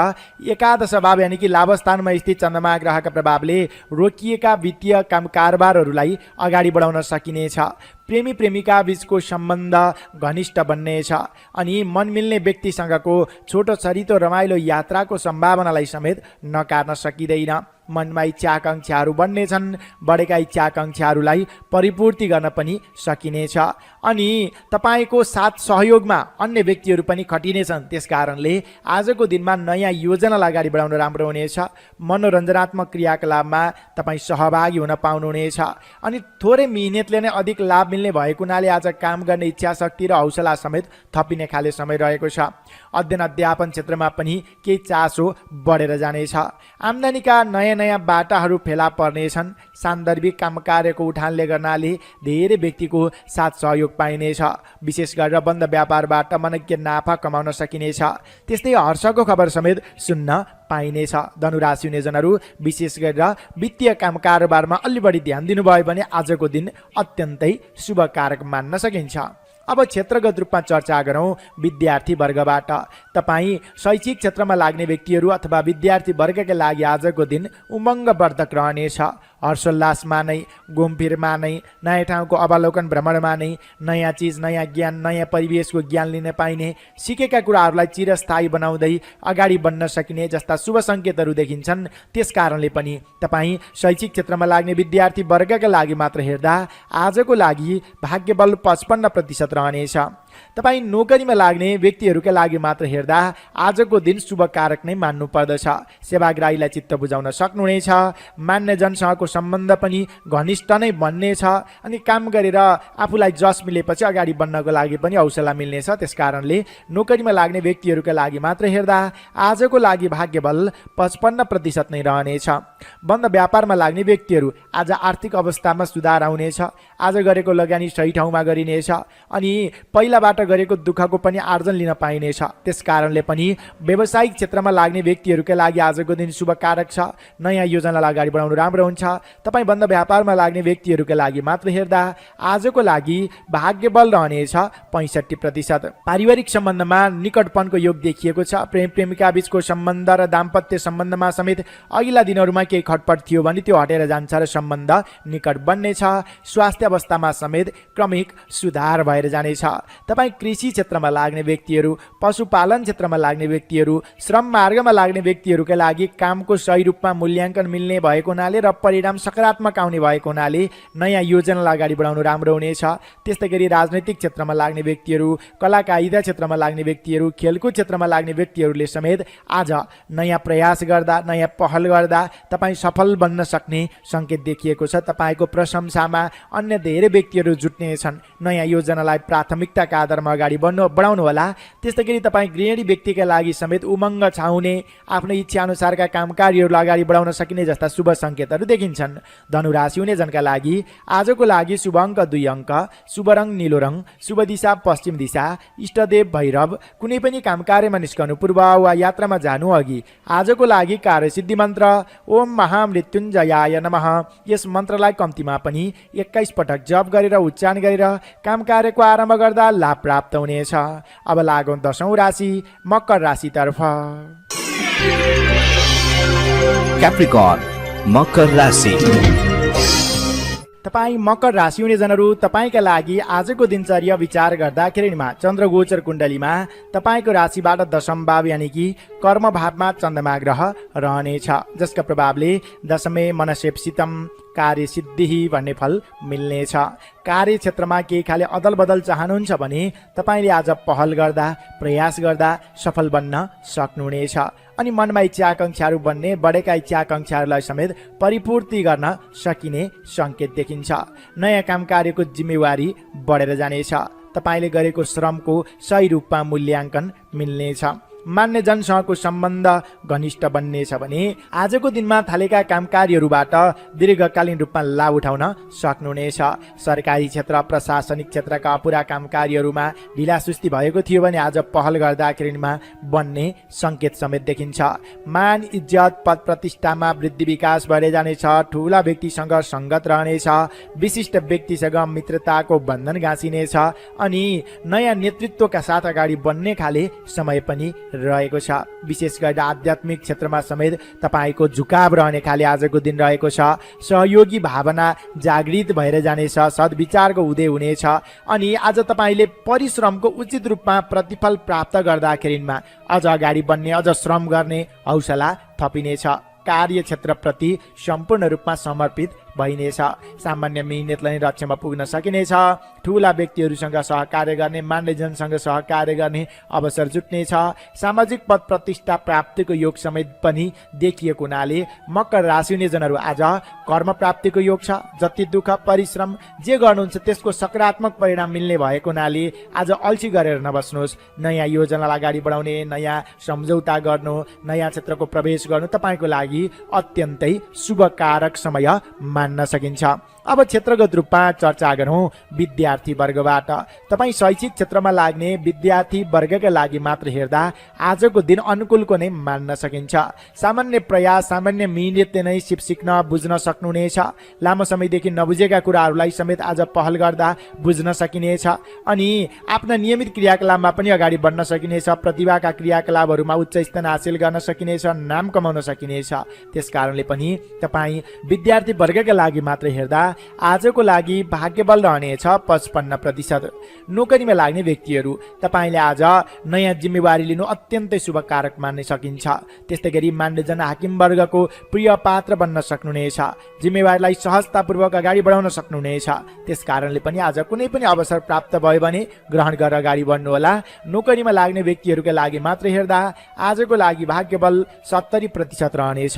एकादश भाव यानि कि लाभस्थानमा स्थित चन्द्रमा ग्रहका प्रभावले रोकिएका वित्तीय काम कारोबारहरूलाई अगाडि बढाउन सकिनेछ। प्रेमी प्रेमिका बीचको सम्बन्ध घनिष्ठ बन्नेछ अनि मन मिल्ने व्यक्तिसँगको छोटो छरितो रमाइलो यात्राको सम्भावनालाई समेत नकार्न सकिँदैन। मनमा इच्छा आकाङ्क्षाहरू बन्नेछन्। बढेका इच्छा आकाङ्क्षाहरूलाई परिपूर्ति गर्न पनि सकिनेछ अनि तपाईँको साथ सहयोगमा अन्य व्यक्तिहरू पनि खटिनेछन्। त्यसकारणले आजको दिनमा नयाँ योजनालाई अगाडि बढाउन राम्रो हुनेछ। मनोरञ्जनात्मक क्रियाकलापमा तपाईँ सहभागी हुन पाउनुहुनेछ अनि थोरै मिहिनेतले नै अधिक लाभ मिल्ने भएको हुनाले आज काम गर्ने इच्छा शक्ति र हौसला समेत थपिने खाले समय रहेको छ। अध्ययन अध्यापन क्षेत्रमा पनि केही चासो बढेर जानेछ। आम्दानीका नयाँ नयाँ नयाँ बाटाहरू फेला पर्नेछन्। सान्दर्भिक काम कार्यको उठानले गर्नाले धेरै व्यक्तिको साथ सहयोग पाइनेछ। विशेष गरेर बन्द व्यापारबाट मनज्ञ नाफा कमाउन सकिनेछ। त्यस्तै हर्षको खबर समेत सुन्न पाइनेछ। धनुराशि हुने जनहरू विशेष गरेर वित्तीय काम कारोबारमा अलि बढी ध्यान दिनुभयो भने आजको दिन अत्यन्तै शुभकारक मान्न सकिन्छ। अब क्षेत्रगत रूपमा चर्चा गरौँ विद्यार्थी वर्गबाट। तपाईँ शैक्षिक क्षेत्रमा लाग्ने व्यक्तिहरू अथवा विद्यार्थी वर्गका लागि आजको दिन उमङ्गवर्धक रहनेछ। हर्षोल्लासमा नै, घुमफिरमा नै, नयाँ ठाउँको अवलोकन भ्रमणमा नै नयाँ चिज, नयाँ ज्ञान, नयाँ परिवेशको ज्ञान लिन पाइने, सिकेका कुराहरूलाई चिरस्थायी बनाउँदै अगाडि बढ्न सकिने जस्ता शुभ सङ्केतहरू देखिन्छन्। त्यस कारणले पनि तपाईँ शैक्षिक क्षेत्रमा लाग्ने विद्यार्थी वर्गका लागि मात्र हेर्दा आजको लागि भाग्यबल 55% रहनेछ। तपाईँ नोकरीमा लाग्ने व्यक्तिहरूका लागि मात्र हेर्दा आजको दिन शुभकारक नै मान्नु पर्दछ। सेवाग्राहीलाई चित्त बुझाउन सक्नुहुनेछ। मान्यजनसँगको सम्बन्ध पनि घनिष्ठ नै बन्नेछ। अनि काम गरेर आफूलाई जस मिलेपछि अगाडि बढ्नको लागि पनि हौसला मिल्नेछ। त्यस कारणले नोकरीमा लाग्ने व्यक्तिहरूका लागि मात्र हेर्दा आजको लागि भाग्यबल 55% नै रहनेछ। बन्द व्यापारमा लाग्ने व्यक्तिहरू आज आर्थिक अवस्थामा सुधार आउनेछ। आज गरेको लगानी सही ठाउँमा गरिनेछ अनि पहिलाबाट गरेको दुःखको पनि आर्जन लिन पाइनेछ। त्यस कारणले पनि व्यावसायिक क्षेत्रमा लाग्ने व्यक्तिहरूका लागि आजको दिन शुभकारक छ। नयाँ योजनालाई अगाडि बढाउनु राम्रो हुन्छ। तपाईँ बन्द व्यापारमा लाग्ने व्यक्तिहरूका लागि मात्र हेर्दा आजको लागि भाग्यबल रहनेछ 65%। पारिवारिक सम्बन्धमा निकटपनको योग देखिएको छ। प्रेम प्रेमिका बीचको सम्बन्ध र दाम्पत्य सम्बन्धमा समेत अघिल्ला दिनहरूमा केही खटपट थियो भने त्यो हटेर जान्छ र सम्बन्ध निकट बन्नेछ। स्वास्थ्य अवस्थामा समेत क्रमिक सुधार भएर जानेछ। तपाईँ कृषि क्षेत्रमा लाग्ने व्यक्तिहरू, पशुपालन क्षेत्रमा लाग्ने व्यक्तिहरू, श्रम मार्गमा लाग्ने व्यक्तिहरूका लागि कामको सही रूपमा मूल्याङ्कन मिल्ने भएको हुनाले र परिणाम सकारात्मक आउने भएको हुनाले नयाँ योजनालाई अगाडि बढाउनु राम्रो हुनेछ। त्यस्तै गरी राजनैतिक क्षेत्रमा लाग्ने व्यक्तिहरू, कलाकारिता क्षेत्रमा लाग्ने व्यक्तिहरू, खेलकुद क्षेत्रमा लाग्ने व्यक्तिहरूले समेत आज नयाँ प्रयास गर्दा, नयाँ पहल गर्दा तपाईँ सफल बन्न सक्ने सङ्केत देखिएको छ। तपाईँको प्रशंसामा अन्य धेरै व्यक्तिहरू जुट्नेछन्। नयाँ योजनालाई प्राथमिकताका आधारमा अगाडि बढाउनु होला। त्यस्तै गरी तपाईँ गृहिणी व्यक्तिका लागि समेत उमङ्ग छाउने, आफ्नो इच्छाअनुसारका काम कार्यहरूलाई अगाडि बढाउन सकिने जस्ता शुभ सङ्केतहरू देखिन्छन्। धनुराशि हुने जनका लागि आजको लागि शुभ अङ्क 2 अङ्क, शुभ रङ नीलो रङ, शुभ दिशा पश्चिम दिशा, इष्टदेव भैरव। कुनै पनि काम कार्यमा निस्कनु पूर्व वा यात्रामा जानु अघि आजको लागि कार्यसिद्धि मन्त्र ओम महामृत्युञ्जयाय नमः, यस मन्त्रलाई कम्तीमा पनि 21 पटक जप गरेर उच्चारण गरेर काम कार्यको आरम्भ गर्दा लाभ प्राप्त हुनेछ। अब लागौँ 10औं राशि मकर राशितर्फ। Capricorn, मकर राशि। तपाईँ मकर राशि हुने जनहरू तपाईँका लागि आजको दिनचर्या विचार गर्दाखेरिमा चन्द्रगोचर कुण्डलीमा तपाईँको राशिबाट 10औं भाव यानि कि कर्म भावमा चन्द्रमा ग्रह रहनेछ, जसका प्रभावले दशमे मनसेप्सितम कार्यसिद्धि भन्ने फल मिल्नेछ। कार्य क्षेत्रमा केही खाले अदल बदल चाहनुहुन्छ भने तपाईँले आज पहल गर्दा, प्रयास गर्दा सफल बन्न सक्नुहुनेछ। अनि मनमा इच्छा आकाङ्क्षाहरू बन्ने, बढेका इच्छा आकाङ्क्षाहरूलाई समेत परिपूर्ति गर्न सकिने सङ्केत देखिन्छ। नयाँ काम कार्यको जिम्मेवारी बढेर जानेछ। तपाईँले गरेको श्रमको सही रूपमा मूल्याङ्कन मिल्नेछ। मान्यजनसँगको सम्बन्ध घनिष्ठ बन्नेछ भने आजको दिनमा थालेका काम कार्यहरूबाट दीर्घकालीन रूपमा लाभ उठाउन सक्नुहुनेछ। सरकारी क्षेत्र, प्रशासनिक क्षेत्रका अपुरा काम कार्यहरूमा ढिलासुस्ती भएको थियो भने आज पहल गर्दाखेरिमा बन्ने सङ्केत समेत देखिन्छ। मान इज्जत पद प्रतिष्ठामा वृद्धि विकास भएर जानेछ। ठुला व्यक्तिसँग सङ्गत रहनेछ। विशिष्ट व्यक्तिसँग मित्रताको बन्धन गाँसिनेछ अनि नयाँ नेतृत्वका साथ अगाडि बढ्ने खाले समय पनि रहेको छ। विशेष गरेर आध्यात्मिक क्षेत्रमा समेत तपाईँको झुकाव रहने खाले आजको दिन रहेको छ। सहयोगी भावना जागृत भएर जानेछ। सद्विचारको उदय हुनेछ अनि आज तपाईँले परिश्रमको उचित रूपमा प्रतिफल प्राप्त गर्दाखेरिमा अझ अगाडि बढ्ने, अझ श्रम गर्ने हौसला थपिनेछ। कार्य क्षेत्रप्रति सम्पूर्ण रूपमा समर्पित भइनेछ। सामान्य मिहिनेतलाई लक्ष्यमा पुग्न सकिनेछ। ठुला व्यक्तिहरूसँग सहकार्य गर्ने, मान्यजनसँग सहकार्य गर्ने अवसर जुट्नेछ। सामाजिक पद प्रतिष्ठा प्राप्तिको योग समेत पनि देखिएको हुनाले मकर राशि हुने जनहरू आज कर्म प्राप्तिको योग छ। जति दुःख परिश्रम जे गर्नुहुन्छ त्यसको सकारात्मक परिणाम मिल्ने भएको हुनाले आज अल्छी गरेर नबस्नुहोस्। नयाँ योजनालाई अगाडि बढाउने, नयाँ सम्झौता गर्नु, नयाँ क्षेत्रको प्रवेश गर्नु तपाईँको लागि अत्यन्तै शुभकारक समय मान्न सकिन्छ। अब क्षेत्रगत रूपमा चर्चा गरौँ विद्यार्थी वर्गबाट। तपाईँ शैक्षिक क्षेत्रमा लाग्ने विद्यार्थी वर्गका लागि मात्र हेर्दा आजको दिन अनुकूलको नै मान्न सकिन्छ। सामान्य प्रयास, सामान्य मिहिनेतले नै सिप सिक्न बुझ्न सक्नुहुनेछ। लामो समयदेखि नबुझेका कुराहरूलाई समेत आज पहल गर्दा बुझ्न सकिनेछ अनि आफ्ना नियमित क्रियाकलापमा पनि अगाडि बढ्न सकिनेछ। प्रतिभाका क्रियाकलापहरूमा उच्च स्थान हासिल गर्न सकिनेछ, नाम कमाउन सकिनेछ। त्यस कारणले पनि तपाईँ विद्यार्थी वर्गका लागि मात्र हेर्दा आजको लागि भाग्यबल रहनेछ 55%। नोकरीमा लाग्ने व्यक्तिहरू तपाईँले आज नयाँ जिम्मेवारी लिनु अत्यन्तै शुभकारक मान्न सकिन्छ। त्यस्तै गरी मान्यजन हाकिम वर्गको प्रिय पात्र बन्न सक्नुहुनेछ। जिम्मेवारीलाई सहजतापूर्वक अगाडि बढाउन सक्नुहुनेछ। त्यस कारणले पनि आज कुनै पनि अवसर प्राप्त भयो भने ग्रहण गरेर अगाडि बढ्नुहोला। नोकरीमा लाग्ने व्यक्तिहरूका लागि मात्र हेर्दा आजको लागि भाग्यबल 70% रहनेछ।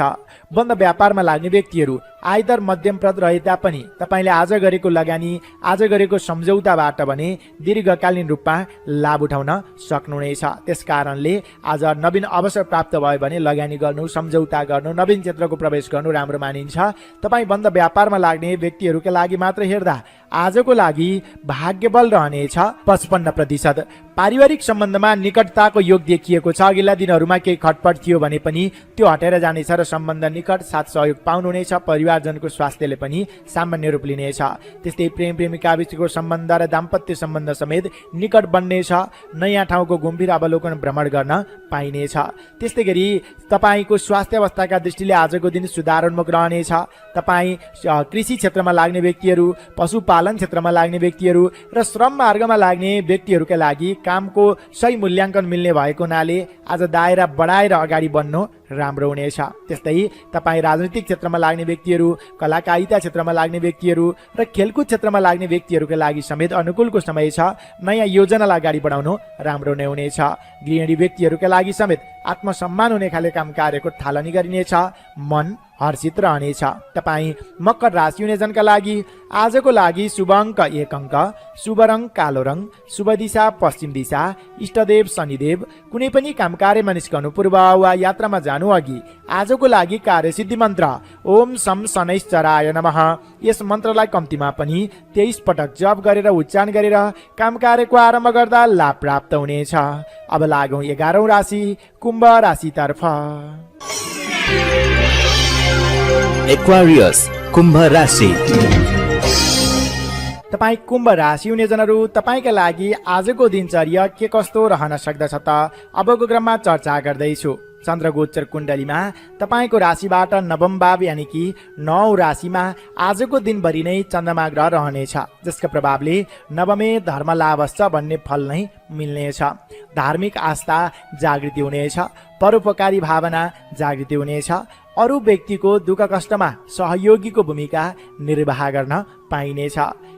बन्द व्यापारमा लाग्ने व्यक्तिहरू आयदर मध्यमप्रद रहे तापनि तपाईँले आज गरेको लगानी, आज गरेको सम्झौताबाट भने दीर्घकालीन रूपमा लाभ उठाउन सक्नुहुनेछ। त्यस कारणले आज नवीन अवसर प्राप्त भयो भने लगानी गर्नु, सम्झौता गर्नु, नवीन क्षेत्रको प्रवेश गर्नु राम्रो मानिन्छ। तपाईँ बन्द व्यापारमा लाग्ने व्यक्तिहरूका लागि मात्र हेर्दा आजको लागि भाग्यबल रहनेछ 55%। पारिवारिक सम्बन्धमा निकटताको योग देखिएको छ। अघिल्ला दिनहरूमा केही खटपट थियो भने पनि त्यो हटेर जानेछ र सम्बन्ध निकट साथ सहयोग पाउनुहुनेछ। परिवारजनको स्वास्थ्यले पनि सामान्य रूप लिनेछ। त्यस्तै प्रेम प्रेमिका बीचको सम्बन्ध र दाम्पत्य सम्बन्ध समेत निकट बन्नेछ। नयाँ ठाउँको घुमफिर अवलोकन भ्रमण गर्न पाइनेछ। त्यस्तै गरी तपाईँको स्वास्थ्य अवस्थाका दृष्टिले आजको दिन सुधारोन्मुख रहनेछ। तपाईँ कृषि क्षेत्रमा लाग्ने व्यक्तिहरू, पशुपालन क्षेत्रमा लाग्ने व्यक्तिहरू र श्रम मार्गमा लाग्ने व्यक्तिहरूका लागि कामको सही मूल्याङ्कन मिल्ने भएको हुनाले आज दायरा बढाएर अगाडि बढ्नु राम्रो हुनेछ। त्यस्तै तपाईँ राजनीतिक क्षेत्रमा लाग्ने व्यक्तिहरू, कलाकारिता क्षेत्रमा लाग्ने व्यक्तिहरू र खेलकुद क्षेत्रमा लाग्ने व्यक्तिहरूका लागि समेत अनुकूलको समय छ। नयाँ योजनालाई अगाडि बढाउनु राम्रो नै हुनेछ। गृहिणी व्यक्तिहरूका लागि समेत आत्मसम्मान हुने खाले काम कार्यको थालनी गरिनेछ। मन हर्षित रहनेछ। तपाईँ मकर राशि हुने जनका लागि आजको लागि शुभ अङ्क 1 अङ्क, शुभ रङ कालो रङ, शुभ दिशा पश्चिम दिशा, इष्टदेव शनिदेव। कुनै पनि काम कार्यमा निस्कनु पूर्व वा यात्रामा जानु अघि आजको लागि कार्यसिद्धि मन्त्र ओम सम शनैश्चराय नमः। यस मन्त्रलाई कम्तीमा पनि 23 पटक जप गरेर उच्चारण गरेर काम कार्यको आरम्भ गर्दा लाभ प्राप्त हुनेछ। अब लागौँ 11औं राशि कुम्भ राशितर्फ। एक्वारियस कुम्भ राशि। तपाईँ कुम्भ राशि हुने जनहरू, तपाईँका लागि आजको दिनचर्या के कस्तो रहन सक्दछ त अबको क्रममा चर्चा गर्दैछु। चन्द्रगोचर कुण्डलीमा तपाईँको राशिबाट नवम भाव यानि कि 9औं राशिमा आजको दिनभरि नै चन्द्रमा ग्रह रहनेछ, जसका प्रभावले नवमे धर्म लाभश्च भन्ने फल नै मिल्नेछ। धार्मिक आस्था जागृति हुनेछ। परोपकारी भावना जागृति हुनेछ। अरू व्यक्तिको दुःख कष्टमा सहयोगीको भूमिका निर्वाह गर्न पाइनेछ।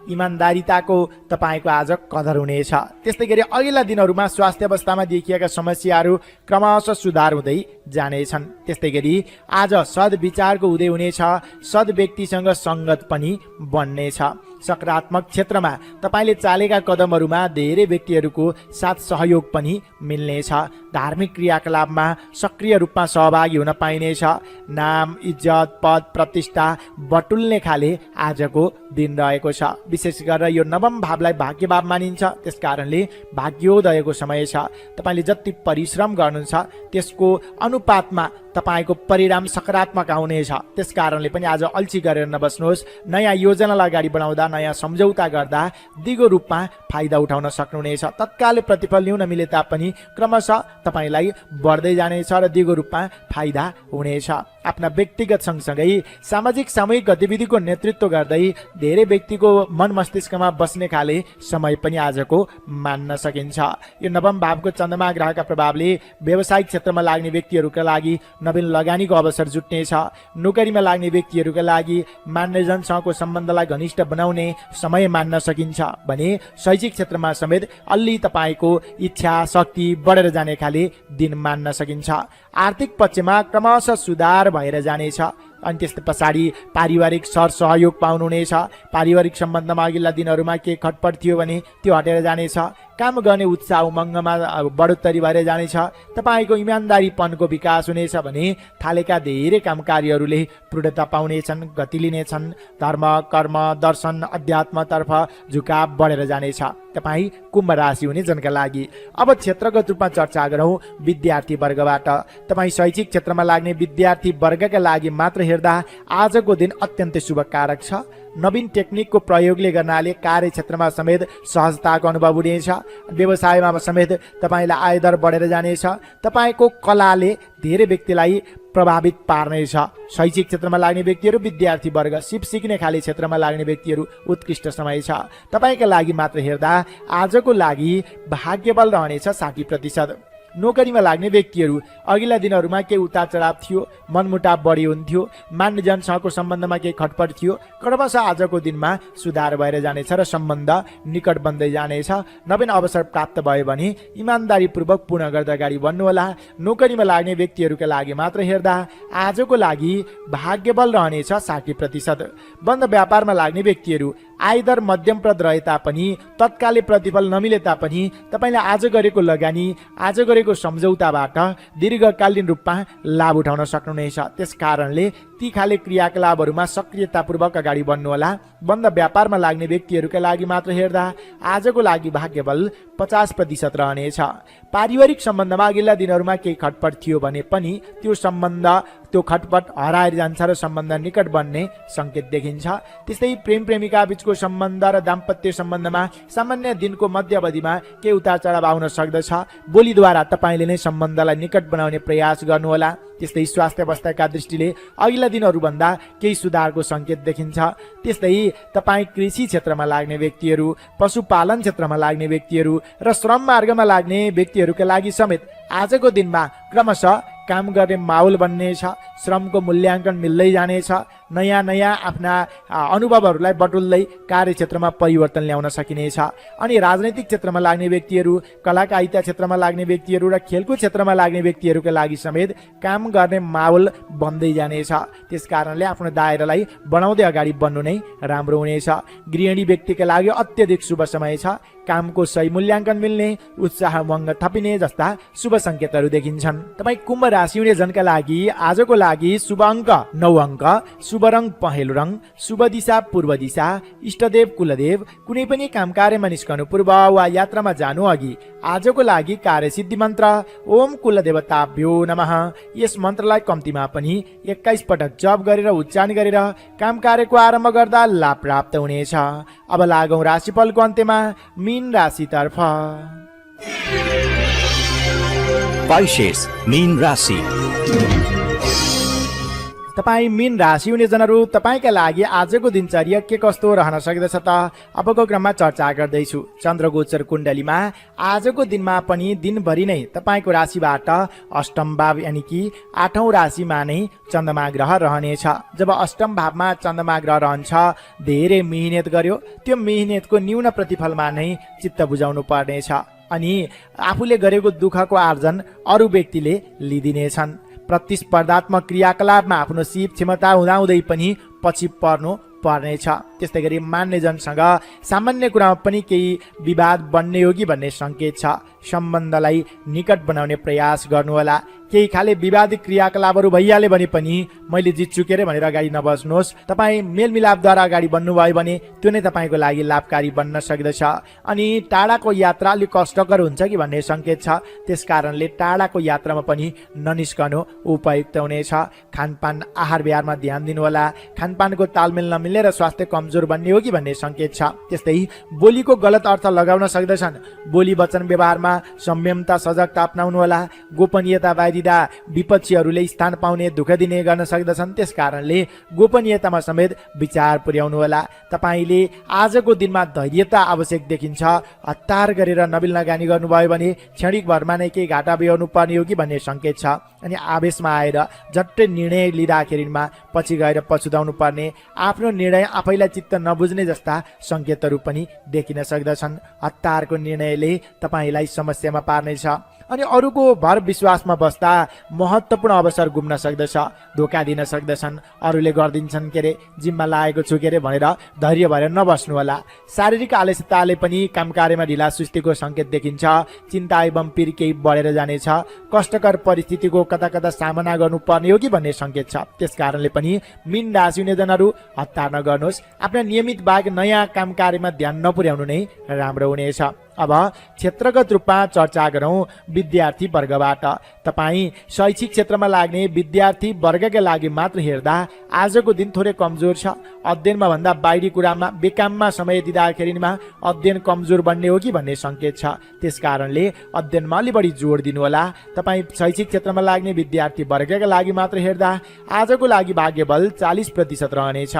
इमान्दारिताको तपाईँको आज कदर हुनेछ। त्यस्तै गरी अघिल्ला दिनहरूमा स्वास्थ्य अवस्थामा देखिएका समस्याहरू क्रमशः सुधार हुँदै जानेछन्। त्यस्तै गरी आज सद्विचारको उदय हुनेछ। सद व्यक्तिसँग सङ्गत पनि बन्नेछ। सकारात्मक क्षेत्रमा तपाईँले चालेका कदमहरूमा धेरै व्यक्तिहरूको साथ सहयोग पनि मिल्नेछ। धार्मिक क्रियाकलापमा सक्रिय रूपमा सहभागी हुन पाइनेछ। नाम, इज्जत, पद, प्रतिष्ठा बटुल्ने खाले आजको दिन रहेको छ। विशेष गरेर यो नवम भावलाई भाग्य भाव मानिन्छ। त्यस कारणले भाग्योदयको समय छ। तपाईँले जति परिश्रम गर्नुहुन्छ त्यसको अनुपातमा तपाईँको परिणाम सकारात्मक आउनेछ। त्यस कारणले पनि आज अल्छी गरेर नबस्नुहोस्। नयाँ योजनालाई अगाडि बढाउँदा, नयाँ सम्झौता गर्दा दिगो रूपमा फाइदा उठाउन सक्नुहुनेछ। तत्कालै प्रतिफल ल्याउन मिले तापनि क्रमशः तपाईँलाई बढ्दै जानेछ र दिगो रूपमा फाइदा हुनेछ। आफ्ना व्यक्तिगत सँगसँगै सामाजिक सामूहिक गतिविधिको नेतृत्व गर्दै धेरै व्यक्तिको मन मस्तिष्कमा बस्ने खाले समय पनि आजको मान्न सकिन्छ। यो नवम भावको चन्द्रमा ग्रहका प्रभावले व्यावसायिक क्षेत्रमा लाग्ने व्यक्तिहरूका लागि नवीन लगानीको अवसर जुट्नेछ। नोकरीमा लाग्ने व्यक्तिहरूका लागि मान्यजनसँगको सम्बन्धलाई घनिष्ठ बनाउने समय मान्न सकिन्छ भने शैक्षिक क्षेत्रमा समेत अलि तपाईँको इच्छा शक्ति बढेर जाने खाले दिन मान्न सकिन्छ। आर्थिक पक्षमा क्रमशः सुधार भएर जानेछ। अनि त्यस पछाडि पारिवारिक सहयोग पाउनुहुनेछ। पारिवारिक सम्बन्धमा अघिल्ला दिनहरूमा के खटपट थियो भने त्यो हटेर जानेछ। काम गर्ने उत्साह उमङ्गमा बढोत्तरी भएर जानेछ। तपाईँको इमान्दारीपनको विकास हुनेछ भने थालेका धेरै काम कार्यहरूले पूर्णता पाउनेछन्, गति लिनेछन्। धर्म कर्म दर्शन अध्यात्मतर्फ झुकाव बढेर जानेछ। तपाईँ कुम्भ राशि हुने जनका लागि अब क्षेत्रगत रूपमा चर्चा गरौँ विद्यार्थी वर्गबाट। तपाईँ शैक्षिक क्षेत्रमा लाग्ने विद्यार्थी वर्गका लागि मात्र हेर्दा आजको दिन अत्यन्तै शुभकारक छ। नवीन टेक्निकको प्रयोगले गर्नाले कार्यक्षेत्रमा समेत सहजताको अनुभव हुनेछ। व्यवसायमा समेत तपाईँलाई आयदर बढेर जानेछ। तपाईँको कलाले धेरै व्यक्तिलाई प्रभावित पार्नेछ। शैक्षिक क्षेत्रमा लाग्ने व्यक्तिहरू विद्यार्थी वर्ग सिप सिक्ने खाले क्षेत्रमा लाग्ने व्यक्तिहरू उत्कृष्ट समय छ। तपाईँका लागि मात्र हेर्दा आजको लागि भाग्यबल रहनेछ 60%। नोकरीमा लाग्ने व्यक्तिहरू अघिल्ला दिनहरूमा केही उतार चढाव थियो, मनमुटाव बढी हुन्थ्यो, मान्यजनसँगको सम्बन्धमा केही खटपट थियो। क्रमशः आजको दिनमा सुधार भएर जानेछ र सम्बन्ध निकट बन्दै जानेछ। नवीन अवसर प्राप्त भयो भने इमान्दारीपूर्वक पूर्ण गर्दा अगाडि बढ्नुहोला। नोकरीमा लाग्ने व्यक्तिहरूका लागि मात्र हेर्दा आजको लागि भाग्यबल रहनेछ 60%। बन्द व्यापारमा लाग्ने व्यक्तिहरू आयदर मध्यमप्रद रहे तापनि तत्कालै प्रतिफल नमिले तापनि तपाईँले आज गरेको लगानी आज गरेको सम्झौताबाट दीर्घकालीन रूपमा लाभ उठाउन सक्नुहुनेछ। त्यस कारणले ती खाले क्रियाकलापहरूमा सक्रियतापूर्वक अगाडि बढ्नुहोला। बन्द व्यापारमा लाग्ने व्यक्तिहरूका लागि मात्र हेर्दा आजको लागि भाग्यबल 50% रहनेछ। पारिवारिक सम्बन्धमा अघिल्ला दिनहरूमा केही खटपट थियो भने पनि त्यो खटपट हराएर जान्छ र सम्बन्ध निकट बन्ने सङ्केत देखिन्छ। त्यस्तै प्रेम प्रेमिका बीचको सम्बन्ध र दाम्पत्य सम्बन्धमा सामान्य दिनको मध्य अवधिमा केही उतार चढाव आउन सक्दछ। बोलीद्वारा तपाईँले नै सम्बन्धलाई निकट बनाउने प्रयास गर्नुहोला। त्यस्तै स्वास्थ्य अवस्थाका दृष्टिले अघिल्ला दिनहरूभन्दा केही सुधारको सङ्केत देखिन्छ। त्यस्तै तपाईँ कृषि क्षेत्रमा लाग्ने व्यक्तिहरू, पशुपालन क्षेत्रमा लाग्ने व्यक्तिहरू र श्रम मार्गमा लाग्ने व्यक्तिहरूका लागि समेत आजको दिनमा क्रमशः काम गर्ने माहौल बन्नेछ। श्रमको मूल्याङ्कन मिल्दै जानेछ। नयाँ आफ्ना अनुभवहरूलाई बटुल्दै कार्यक्षेत्रमा परिवर्तन ल्याउन सकिनेछ। अनि राजनैतिक क्षेत्रमा लाग्ने व्यक्तिहरू, कलाकारिता क्षेत्रमा लाग्ने व्यक्तिहरू र खेलकुद क्षेत्रमा लाग्ने व्यक्तिहरूका लागि समेत काम गर्ने माहौल बन्दै जानेछ। त्यस कारणले आफ्नो दायरालाई बढाउँदै अगाडि बढ्नु नै राम्रो हुनेछ। गृहिणी व्यक्तिका लागि अत्यधिक शुभ समय छ। कामको सही मूल्याङ्कन मिल्ने, उत्साह उमङ्ग थपिने जस्ता शुभ सङ्केतहरू देखिन्छन्। तपाईँ कुम्भ राशि हुने जनका लागि आजको लागि शुभ अङ्क 9 अङ्क, शुभ रङ पहेँलो रङ, शुभ दिशा पूर्व दिशा, इष्टदेव कुलदेव। कुनै पनि काम कार्यमा निस्कनु पूर्व वा यात्रामा जानु अघि आजको लागि कार्यसिद्धि मन्त्र ओम कुलदेवताभ्यो नमः। यस मन्त्रलाई कम्तीमा पनि 21 पटक जप गरेर उच्चारण गरेर काम कार्यको आरम्भ गर्दा लाभ प्राप्त हुनेछ। अब लागौँ राशिफलको अन्त्यमा मीन राशितर्फ। पाइसेस मीन राशि। तपाईँ मीन राशि हुने जनहरू, तपाईँका लागि आजको दिनचर्या के कस्तो रहन सक्दछ त अबको क्रममा चर्चा गर्दैछु। चन्द्रगोचर कुण्डलीमा आजको दिनमा पनि दिनभरि नै तपाईँको राशिबाट अष्टम भाव यानि कि 8औं राशिमा नै चन्द्रमा ग्रह रहनेछ। जब अष्टम भावमा चन्द्रमा ग्रह रहन्छ, धेरै मिहिनेत गर्यो, त्यो मिहिनेतको न्यून प्रतिफलमा नै चित्त बुझाउनु पर्नेछ। अनि आफूले गरेको दुःखको आर्जन अरू व्यक्तिले लिदिनेछन्। प्रतिस्पर्धात्मक क्रियाकलापमा आफ्नो सिप क्षमता हुँदाहुँदै पनि पछि पर्नु पर्नेछ। त्यस्तै गरी मान्यजनसँग सामान्य कुरामा पनि केही विवाद बन्ने हो कि भन्ने सङ्केत छ। सम्बन्धलाई निकट बनाउने प्रयास गर्नुहोला। केही खाले विवादित क्रियाकलापहरू भइहाल्यो भने पनि मैले जित्छु के भनेर अगाडि नबस्नुहोस्। तपाईँ मेलमिलापद्वारा अगाडि बढ्नुभयो भने त्यो नै तपाईँको लागि लाभकारी बन्न सक्दछ। अनि टाढाको यात्रा अलिक कष्टकर हुन्छ कि भन्ने सङ्केत छ। त्यस कारणले टाढाको यात्रामा पनि ननिस्कनु उपयुक्त हुनेछ। खानपान आहार विहारमा ध्यान दिनुहोला। खानपानको तालमेल नमिल्ने र स्वास्थ्य कमजोर कमजोर बन्ने हो कि भन्ने सङ्केत छ। त्यस्तै बोलीको गलत अर्थ लगाउन सक्दछन्। बोली वचन व्यवहारमा संयमता सजगता अपनाउनुहोला। गोपनीयता बाहिरिँदा विपक्षीहरूले स्थान पाउने धोका दिने गर्न सक्दछन्। त्यस कारणले गोपनीयतामा समेत विचार पुर्याउनुहोला। तपाईँले आजको दिनमा धैर्यता आवश्यक देखिन्छ। हतार गरेर नबिल लगानी गर्नुभयो भने क्षणिक भरमा नै केही घाटा बेहोर्नु पर्ने हो कि भन्ने सङ्केत छ। अनि आवेशमा आएर झट्टै निर्णय लिँदाखेरिमा पछि गएर पछुताउनु पर्ने, आफ्नो निर्णय आफैलाई चित्त नबुझ्ने जस्ता सङ्केतहरू पनि देखिन सक्दछन्। हतारको निर्णयले तपाईँलाई समस्यामा पार्नेछ। अनि अरूको भर विश्वासमा बस्दा महत्त्वपूर्ण अवसर गुम्न सक्दछ, धोका दिन सक्दछन्। अरूले गरिदिन्छन् के अरे, जिम्मा लागेको छु के अरे भनेर धैर्य भएर नबस्नुहोला। शारीरिक आलस्यताले पनि काम कार्यमा ढिला सुस्तीको सङ्केत देखिन्छ। चिन्ता एवं पीर केही बढेर जानेछ। कष्टकर परिस्थितिको कता कता सामना गर्नुपर्ने हो कि भन्ने सङ्केत छ। त्यस कारणले पनि मीन राशि हुनेजनहरू हतार नगर्नुहोस्। आफ्ना नियमित बाहेक नयाँ काम कार्यमा ध्यान नपुर्याउनु नै राम्रो हुनेछ। अब क्षेत्रगत रूपमा चर्चा गरौँ विद्यार्थी वर्गबाट। तपाईँ शैक्षिक क्षेत्रमा लाग्ने विद्यार्थी वर्गका लागि मात्र हेर्दा आजको दिन थोरै कमजोर छ। अध्ययनमा भन्दा बाहिरी कुरामा बेकाममा समय दिँदाखेरिमा अध्ययन कमजोर बन्ने हो कि भन्ने सङ्केत छ। त्यस कारणले अध्ययनमा अलि बढी जोड दिनुहोला। तपाईँ शैक्षिक क्षेत्रमा लाग्ने विद्यार्थी वर्गका लागि मात्र हेर्दा आजको लागि भाग्यबल 40% रहनेछ।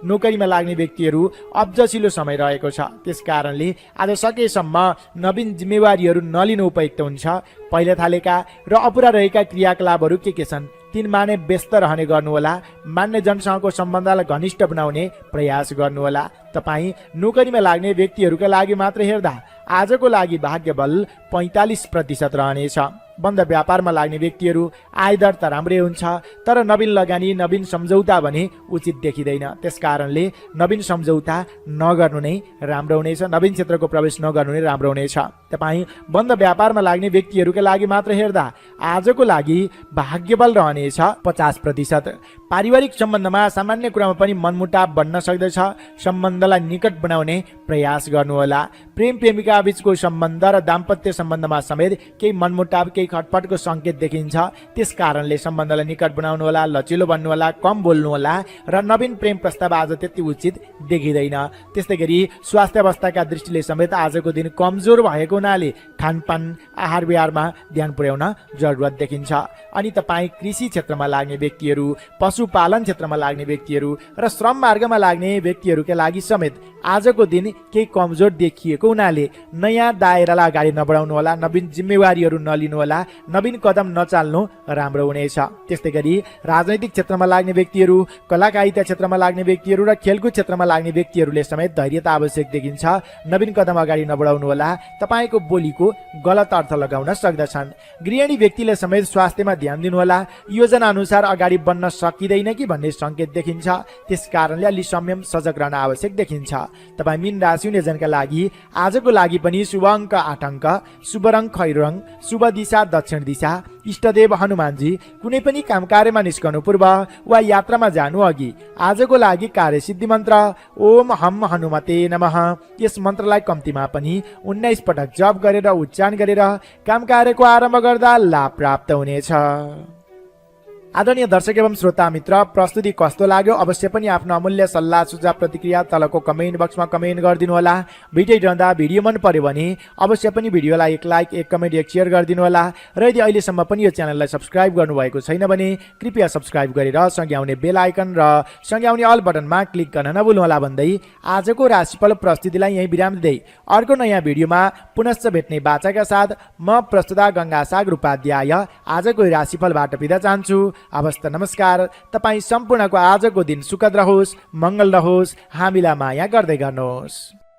नोकरीमा लाग्ने व्यक्तिहरू अब्जसिलो समय रहेको छ। त्यस कारणले आज सकेसम्म नवीन जिम्मेवारीहरू नलिनु उपयुक्त हुन्छ। पहिले थालेका र अपुरा रहेका क्रियाकलापहरू के छन् तिनमा नै व्यस्त रहने गर्नुहोला। मान्य जनसँगको सम्बन्धलाई घनिष्ठ बनाउने प्रयास गर्नुहोला। तपाईँ नोकरीमा लाग्ने व्यक्तिहरूका लागि मात्र हेर्दा आजको लागि भाग्यबल 45% रहनेछ। बन्द व्यापारमा लाग्ने व्यक्तिहरू आयदर त राम्रै हुन्छ, तर नवीन लगानी नवीन सम्झौता भने उचित देखिँदैन। त्यस कारणले नवीन सम्झौता नगर्नु नै राम्रो हुनेछ। नवीन क्षेत्रको प्रवेश नगर्नु नै राम्रो हुनेछ। तपाईँ बन्द व्यापारमा लाग्ने व्यक्तिहरूका लागि मात्र हेर्दा आजको लागि भाग्यबल रहनेछ 50%। पारिवारिक सम्बन्धमा सामान्य कुरामा पनि मनमुटाव बढ्न सक्दछ। सम्बन्धलाई निकट बनाउने प्रयास गर्नुहोला। प्रेम प्रेमिका बीचको सम्बन्ध र दाम्पत्य सम्बन्धमा समेत केही मनमुटाव केही खटपटको सङ्केत देखिन्छ। त्यस कारणले सम्बन्धलाई निकट बनाउनुहोला, लचिलो बन्नुहोला, कम बोल्नुहोला र नवीन प्रेम प्रस्ताव आज त्यति उचित देखिँदैन। त्यस्तै गरी स्वास्थ्य अवस्थाका दृष्टिले समेत आजको दिन कमजोर भएको हुनाले खानपान आहार विहारमा ध्यान पुर्याउन जरुरत देखिन्छ। अनि तपाईँ कृषि क्षेत्रमा लाग्ने व्यक्तिहरू, पशुपालन क्षेत्रमा लाग्ने व्यक्तिहरू र श्रम मार्गमा लाग्ने व्यक्तिहरूका लागि समेत आजको दिन केही कमजोर देखिएको हुनाले नयाँ दायरालाई अगाडि नबढाउनु होला, नवीन जिम्मेवारीहरू नलिनु होला, नवीन कदम नचाल्नु राम्रो हुनेछ। त्यस्तै गरी राजनैतिक क्षेत्रमा लाग्ने व्यक्तिहरू, कलाकारिता क्षेत्रमा लाग्ने व्यक्तिहरू र खेलकुद क्षेत्रमा लाग्ने व्यक्तिहरूले समेत धैर्यता आवश्यक देखिन्छ। नवीन कदम अगाडि नबढाउनु होला। तपाईँको बोलीको गलत अर्थ लगाउन सक्दछन्। गृहिणी व्यक्तिले समेत स्वास्थ्यमा ध्यान दिनुहोला। योजना अनुसार अगाडि बढ्न सकिँदैन कि भन्ने सङ्केत देखिन्छ। त्यस कारणले अलि संयम सजग रहन आवश्यक देखिन्छ। तपाईँ मीन राशि हुनेजनका लागि आजको लागि पनि शुभ अङ्क 8 अङ्क, शुभ रङ खैरो रङ, शुभ दिशा दक्षिण दिशा, इष्टदेव हनुमानजी। कुनै पनि काम कार्यमा निस्कनु पूर्व वा यात्रामा जानु अघि आजको लागि कार्यसिद्धि मन्त्र ओम हम हनुमते नमः, यस मन्त्रलाई कम्तीमा पनि 19 पटक जप गरेर उच्चारण गरेर काम कार्यको आरम्भ गर्दा लाभ प्राप्त हुनेछ। आदरणीय दर्शक एवं श्रोता मित्र, प्रस्तुति कस्तो लाग्यो अवश्य पनि आफ्नो अमूल्य सल्लाह सुझाव प्रतिक्रिया तलको कमेन्ट बक्समा कमेन्ट गरिदिनु होला। भिडियो हेर्दा भिडियो मन पर्यो भने अवश्य पनि भिडियोलाई एक लाइक, एक कमेन्ट, एक शेयर गरिदिनु होला। र यदि अहिलेसम्म पनि यो च्यानललाई सब्स्क्राइब गर्नुभएको छैन भने कृपया सब्स्क्राइब गरेर सँगै आउने बेल आइकन र सँगै आउने अल बटनमा क्लिक गर्न नभुल्नुहोला भन्दै आजको राशिफल प्रस्तुतिलाई यही विराम दिँदै अर्को नयाँ भिडियोमा पुनश्च भेट्ने बाचाका साथ म प्रस्तुता गङ्गासागर उपाध्याय आजको राशिफलबाट बिदा चाहन्छु। हवस् त नमस्कार। तपाईँ सम्पूर्णको आजको दिन सुखद रहोस्, मङ्गल रहोस्। हामीलाई माया गर्दै गर्नुहोस्।